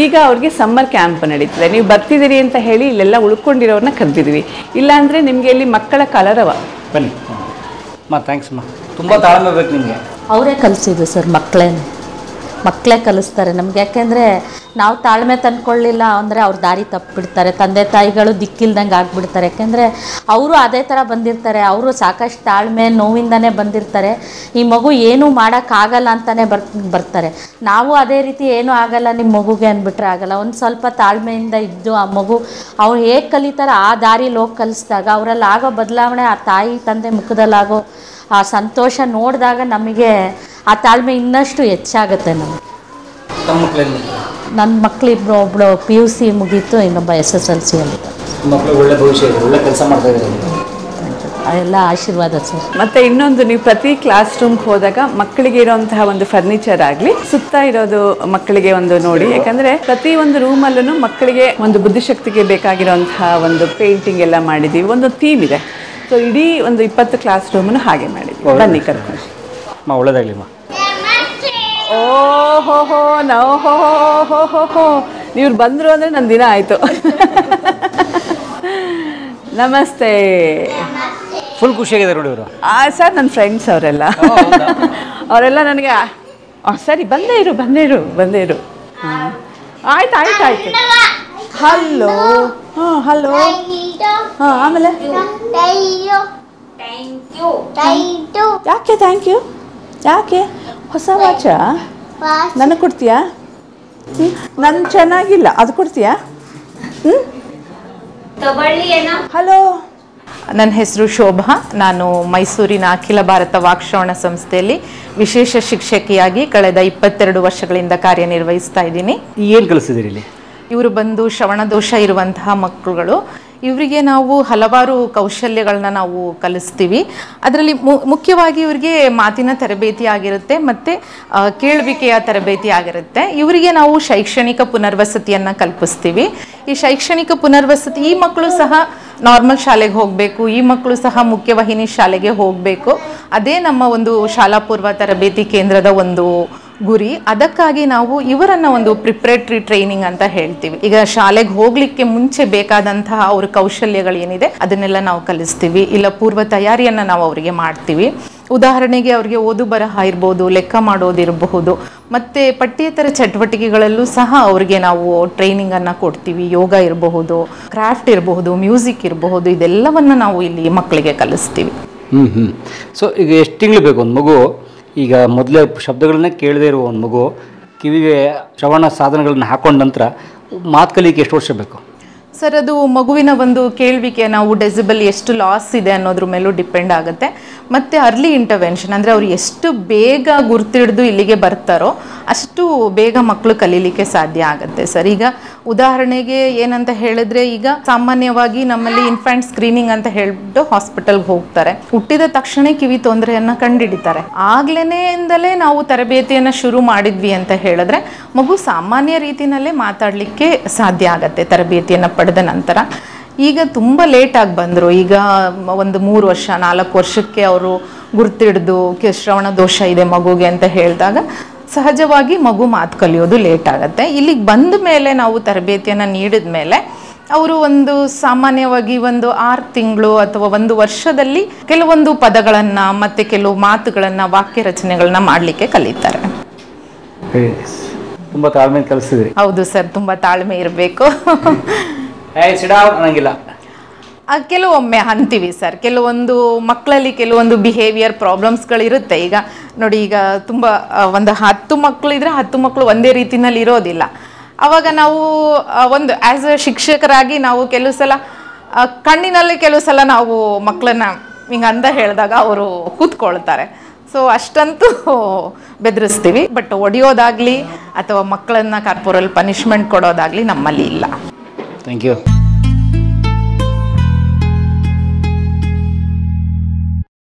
ಈಗ ಅವ್ರಿಗೆ ಸಮ್ಮರ್ ಕ್ಯಾಂಪ್ ನಡೀತದೆ. ನೀವು ಬರ್ತಿದ್ದೀರಿ ಅಂತ ಹೇಳಿ ಇಲ್ಲೆಲ್ಲ ಉಳ್ಕೊಂಡಿರೋರನ್ನ ಕರೆದಿದ್ದೀವಿ. ಇಲ್ಲಾಂದರೆ ನಿಮಗೆ ಇಲ್ಲಿ ಮಕ್ಕಳ ಕಲರವ. ಬನ್ನಿ ಥ್ಯಾಂಕ್ಸ್ ಅಮ್ಮ. ತುಂಬ ತಾಳ್ಮೆ ಬೇಕು ನಿಮಗೆ. ಅವರೇ ಕಲಿಸಿದ್ದು ಸರ್, ಮಕ್ಕಳೇ ಕಲಿಸ್ತಾರೆ ನಮ್ಗೆ. ಯಾಕೆಂದರೆ ನಾವು ತಾಳ್ಮೆ ತಂದ್ಕೊಳ್ಳಿಲ್ಲ ಅಂದರೆ ಅವ್ರ ದಾರಿ ತಪ್ಪಿಬಿಡ್ತಾರೆ. ತಂದೆ ತಾಯಿಗಳು ದಿಕ್ಕಿಲ್ದಂಗೆ ಆಗಿಬಿಡ್ತಾರೆ. ಯಾಕೆಂದರೆ ಅವರು ಅದೇ ಥರ ಬಂದಿರ್ತಾರೆ. ಅವರು ಸಾಕಷ್ಟು ತಾಳ್ಮೆ ನೋವಿಂದನೇ ಬಂದಿರ್ತಾರೆ. ಈ ಮಗು ಏನೂ ಮಾಡೋಕ್ಕಾಗಲ್ಲ ಅಂತಲೇ ಬರ್ತಾರೆ. ನಾವು ಅದೇ ರೀತಿ ಏನೂ ಆಗಲ್ಲ ನಿಮ್ಮ ಮಗುಗೆ ಅಂದ್ಬಿಟ್ರೆ ಆಗಲ್ಲ. ಒಂದು ಸ್ವಲ್ಪ ತಾಳ್ಮೆಯಿಂದ ಇದ್ದು ಆ ಮಗು ಅವ್ರು ಹೇಗೆ ಕಲಿತಾರೆ ಆ ದಾರಿಲಿ ಹೋಗಿ ಕಲಿಸಿದಾಗ ಅವರಲ್ಲಿ ಆಗೋ ಬದಲಾವಣೆ, ಆ ತಾಯಿ ತಂದೆ ಮುಖದಲ್ಲಾಗೋ ಆ ಸಂತೋಷ ನೋಡಿದಾಗ ನಮಗೆ ಆ ತಾಳ್ಮೆ ಇನ್ನಷ್ಟು ಹೆಚ್ಚಾಗುತ್ತೆ ನಮಗೆ. ನನ್ನ ಮಕ್ಕಳಿಬ್ರು, ಒಬ್ಬಳು PUC ಮುಗೀತು, ಇನ್ನೊಬ್ಬ SSLC ಅಲ್ಲಿ. ಒಳ್ಳೆ ಭವಿಷ್ಯ ಇದೆ, ಒಳ್ಳೆ ಕೆಲಸ ಮಾಡ್ತಾ ಇದ್ದಾರೆ. ಅದೆಲ್ಲ ಆಶೀರ್ವಾದ ಸರ್. ಮತ್ತು ಇನ್ನೊಂದು, ನೀವು ಪ್ರತಿ ಕ್ಲಾಸ್ ರೂಮ್ಗೆ ಹೋದಾಗ ಮಕ್ಕಳಿಗೆ ಇರೋಂತಹ ಒಂದು ಫರ್ನಿಚರ್ ಆಗಲಿ, ಸುತ್ತ ಇರೋದು ಮಕ್ಕಳಿಗೆ ಒಂದು ನೋಡಿ. ಯಾಕಂದರೆ ಪ್ರತಿಯೊಂದು ರೂಮಲ್ಲೂ ಮಕ್ಕಳಿಗೆ ಒಂದು ಬುದ್ಧಿಶಕ್ತಿಗೆ ಬೇಕಾಗಿರೋಂತಹ ಒಂದು ಪೇಂಟಿಂಗ್ ಎಲ್ಲ ಮಾಡಿದ್ದೀವಿ. ಒಂದು ಥೀಮ್ ಇದೆ. ಸೊ ಇಡೀ ಒಂದು 20 ಕ್ಲಾಸ್ ರೂಮನ್ನು ಹಾಗೆ ಮಾಡಿದ್ವಿ. ಬನ್ನಿ ಕರ್ಕೊಂಡು. ಒಳ್ಳೆದಾಗಲಿಮ್ಮ. ಓಹೋ ನಾವು ಹೋ ನೀವು ಬಂದರು ಅಂದರೆ ನನ್ನ ದಿನ ಆಯಿತು. ನಮಸ್ತೆ. ಫುಲ್ ಖುಷಿಯಾಗಿದೆ ನೋಡಿ ಇವರು. ಸರ್ ನನ್ನ ಫ್ರೆಂಡ್ಸ್ ಅವರೆಲ್ಲ ನನಗೆ ಸರಿ ಬಂದೇ ಇರು ಆಯ್ತು ಹಲೋ ಹಲೋ ಆಮೇಲೆ ಯಾಕೆ ಥ್ಯಾಂಕ್ ಯು ಯಾಕೆ ಹೊಸ ವಾಚ ನನಗೆ ಕೊಡ್ತೀಯಾ? ನನ್ನ ಚೆನ್ನಾಗಿಲ್ಲ ಅದು ಕೊಡ್ತೀಯಾ? ಹಲೋ, ನನ್ನ ಹೆಸರು ಶೋಭಾ. ನಾನು ಮೈಸೂರಿನ ಅಖಿಲ ಭಾರತ ವಾಕ್ಶ್ರವಣ ಸಂಸ್ಥೆಯಲ್ಲಿ ವಿಶೇಷ ಶಿಕ್ಷಕಿಯಾಗಿ ಕಳೆದ 22 ವರ್ಷಗಳಿಂದ ಕಾರ್ಯನಿರ್ವಹಿಸ್ತಾ ಇದ್ದೀನಿ. ಏನು ಕಲಿಸ್ತಿದ್ದೀರಿ ಇಲ್ಲಿ? ಇವರು ಬಂದು ಶ್ರವಣದೋಷ ಇರುವಂತಹ ಮಕ್ಕಳುಗಳು. ಇವರಿಗೆ ನಾವು ಹಲವಾರು ಕೌಶಲ್ಯಗಳನ್ನ ನಾವು ಕಲಿಸ್ತೀವಿ. ಅದರಲ್ಲಿ ಮುಖ್ಯವಾಗಿ ಇವರಿಗೆ ಮಾತಿನ ತರಬೇತಿ ಆಗಿರುತ್ತೆ ಮತ್ತು ಕೇಳುವಿಕೆಯ ತರಬೇತಿ ಆಗಿರುತ್ತೆ. ಇವರಿಗೆ ನಾವು ಶೈಕ್ಷಣಿಕ ಪುನರ್ವಸತಿಯನ್ನು ಕಲ್ಪಿಸ್ತೀವಿ. ಈ ಶೈಕ್ಷಣಿಕ ಪುನರ್ವಸತಿ, ಈ ಮಕ್ಕಳು ಸಹ ನಾರ್ಮಲ್ ಶಾಲೆಗೆ ಹೋಗಬೇಕು, ಈ ಮಕ್ಕಳು ಸಹ ಮುಖ್ಯವಾಹಿನಿ ಶಾಲೆಗೆ ಹೋಗಬೇಕು. ಅದೇ ನಮ್ಮ ಒಂದು ಶಾಲಾ ಪೂರ್ವ ತರಬೇತಿ ಕೇಂದ್ರದ ಒಂದು ಗುರಿ. ಅದಕ್ಕಾಗಿ ನಾವು ಇವರನ್ನು ಒಂದು ಪ್ರಿಪ್ರೇಟರಿ ಟ್ರೈನಿಂಗ್ ಅಂತ ಹೇಳ್ತೀವಿ. ಈಗ ಶಾಲೆಗೆ ಹೋಗ್ಲಿಕ್ಕೆ ಮುಂಚೆ ಬೇಕಾದಂತಹ ಅವ್ರ ಕೌಶಲ್ಯಗಳೇನಿದೆ ಅದನ್ನೆಲ್ಲ ನಾವು ಕಲಿಸ್ತೀವಿ. ಇಲ್ಲ ಪೂರ್ವ ತಯಾರಿಯನ್ನು ನಾವು ಅವರಿಗೆ ಮಾಡ್ತೀವಿ. ಉದಾಹರಣೆಗೆ ಅವರಿಗೆ ಓದು ಬರಹ ಇರ್ಬೋದು, ಲೆಕ್ಕ ಮಾಡೋದಿರಬಹುದು, ಮತ್ತು ಪಠ್ಯೇತರ ಚಟುವಟಿಕೆಗಳಲ್ಲೂ ಸಹ ಅವರಿಗೆ ನಾವು ಟ್ರೈನಿಂಗನ್ನು ಕೊಡ್ತೀವಿ. ಯೋಗ ಇರಬಹುದು, ಕ್ರಾಫ್ಟ್ ಇರಬಹುದು, ಮ್ಯೂಸಿಕ್ ಇರಬಹುದು, ಇದೆಲ್ಲವನ್ನು ನಾವು ಇಲ್ಲಿ ಮಕ್ಕಳಿಗೆ ಕಲಿಸ್ತೀವಿ. ಸೊ ಈಗ ಎಷ್ಟು ತಿಂಗಳು ಬೇಕು ಒಂದು ಮಗು, ಈಗ ಮೊದಲೇ ಶಬ್ದಗಳನ್ನೇ ಕೇಳದೇ ಇರುವ ಒಂದು ಮಗು ಕಿವಿಗೆ ಶ್ರವಣ ಸಾಧನಗಳನ್ನ ಹಾಕೊಂಡ ನಂತರ ಮಾತು ಕಲಿಕೆ ಎಷ್ಟು ವರ್ಷ ಬೇಕು? ಸರ್, ಅದು ಮಗುವಿನ ಒಂದು ಕೇಳುವಿಕೆ, ನಾವು ಡೆಸಿಬಲ್ ಎಷ್ಟು ಲಾಸ್ ಇದೆ ಅನ್ನೋದ್ರ ಮೇಲೂ ಡಿಪೆಂಡ್ ಆಗುತ್ತೆ. ಮತ್ತು ಅರ್ಲಿ ಇಂಟರ್ವೆನ್ಷನ್ ಅಂದರೆ ಅವ್ರು ಎಷ್ಟು ಬೇಗ ಗುರ್ತಿಡಿದು ಇಲ್ಲಿಗೆ ಬರ್ತಾರೋ ಅಷ್ಟು ಬೇಗ ಮಕ್ಕಳು ಕಲೀಲಿಕ್ಕೆ ಸಾಧ್ಯ ಆಗುತ್ತೆ ಸರ್. ಈಗ ಉದಾಹರಣೆಗೆ ಏನಂತ ಹೇಳಿದ್ರೆ, ಈಗ ಸಾಮಾನ್ಯವಾಗಿ ನಮ್ಮಲ್ಲಿ ಇನ್ಫ್ಯಾಂಟ್ ಸ್ಕ್ರೀನಿಂಗ್ ಅಂತ ಹೇಳ್ಬಿಟ್ಟು ಹಾಸ್ಪಿಟಲ್ಗೆ ಹೋಗ್ತಾರೆ. ಹುಟ್ಟಿದ ತಕ್ಷಣ ಕಿವಿ ತೊಂದರೆಯನ್ನು ಕಂಡುಹಿಡಿತಾರೆ. ಆಗ್ಲೇನೆಯಿಂದಲೇ ನಾವು ತರಬೇತಿಯನ್ನು ಶುರು ಮಾಡಿದ್ವಿ ಅಂತ ಹೇಳಿದ್ರೆ ಮಗು ಸಾಮಾನ್ಯ ರೀತಿಯಲ್ಲೇ ಮಾತಾಡಲಿಕ್ಕೆ ಸಾಧ್ಯ ಆಗುತ್ತೆ ತರಬೇತಿಯನ್ನು ಪಡೆದ ನಂತರ. ಈಗ ತುಂಬ ಲೇಟಾಗಿ ಬಂದರು. ಈಗ ಒಂದು 3 ವರ್ಷ 4 ವರ್ಷಕ್ಕೆ ಅವರು ಗುರ್ತಿಡ್ದು ಶ್ರವಣ ದೋಷ ಇದೆ ಮಗುಗೆ ಅಂತ ಹೇಳಿದಾಗ ಸಹಜವಾಗಿ ಮಗು ಮಾತು ಕಲಿಯೋದು ಲೇಟ್ ಆಗುತ್ತೆ. ಇಲ್ಲಿಗೆ ಬಂದ ಮೇಲೆ ನಾವು ತರಬೇತಿಯನ್ನು ನೀಡಿದ ಮೇಲೆ ಅವರು ಒಂದು ಸಾಮಾನ್ಯವಾಗಿ ಒಂದು 6 ತಿಂಗಳು ಅಥವಾ 1 ವರ್ಷದಲ್ಲಿ ಕೆಲವೊಂದು ಪದಗಳನ್ನು ಮತ್ತು ಕೆಲವು ಮಾತುಗಳನ್ನು, ವಾಕ್ಯ ರಚನೆಗಳನ್ನ ಮಾಡಲಿಕ್ಕೆ ಕಲಿತಾರೆ. ತುಂಬ ತಾಳ್ಮೆ ಕಲಿಸಿದ್ರಿ. ಹೌದು ಸರ್, ತುಂಬ ತಾಳ್ಮೆ ಇರಬೇಕು. ಅನ್ನಂಗಿಲ್ಲ. ಕೆಲವೊಮ್ಮೆ ಅಂತೀವಿ ಸರ್, ಕೆಲವೊಂದು ಮಕ್ಕಳಲ್ಲಿ ಕೆಲವೊಂದು ಬಿಹೇವಿಯರ್ ಪ್ರಾಬ್ಲಮ್ಸ್ಗಳಿರುತ್ತೆ. ಈಗ ನೋಡಿ, ಈಗ ತುಂಬ ಒಂದು 10 ಮಕ್ಕಳಿದ್ರೆ 10 ಮಕ್ಕಳು ಒಂದೇ ರೀತಿಯಲ್ಲಿ ಇರೋದಿಲ್ಲ. ಆವಾಗ ನಾವು ಒಂದು ಆ್ಯಸ್ ಎ ಶಿಕ್ಷಕರಾಗಿ ನಾವು ಕೆಲವು ಸಲ ಕಣ್ಣಿನಲ್ಲಿ ಕೆಲವು ಸಲ ನಾವು ಮಕ್ಕಳನ್ನ ಹಿಂಗೆ ಅಂತ ಹೇಳಿದಾಗ ಅವರು ಕೂತ್ಕೊಳ್ತಾರೆ. ಸೊ ಅಷ್ಟಂತೂ ಬೆದರಿಸ್ತೀವಿ. ಬಟ್ ಹೊಡೆಯೋದಾಗಲಿ ಅಥವಾ ಮಕ್ಕಳನ್ನ ಕಾರ್ಪೊರಲ್ ಪನಿಷ್ಮೆಂಟ್ ಕೊಡೋದಾಗಲಿ ನಮ್ಮಲ್ಲಿ ಇಲ್ಲ. Thank you.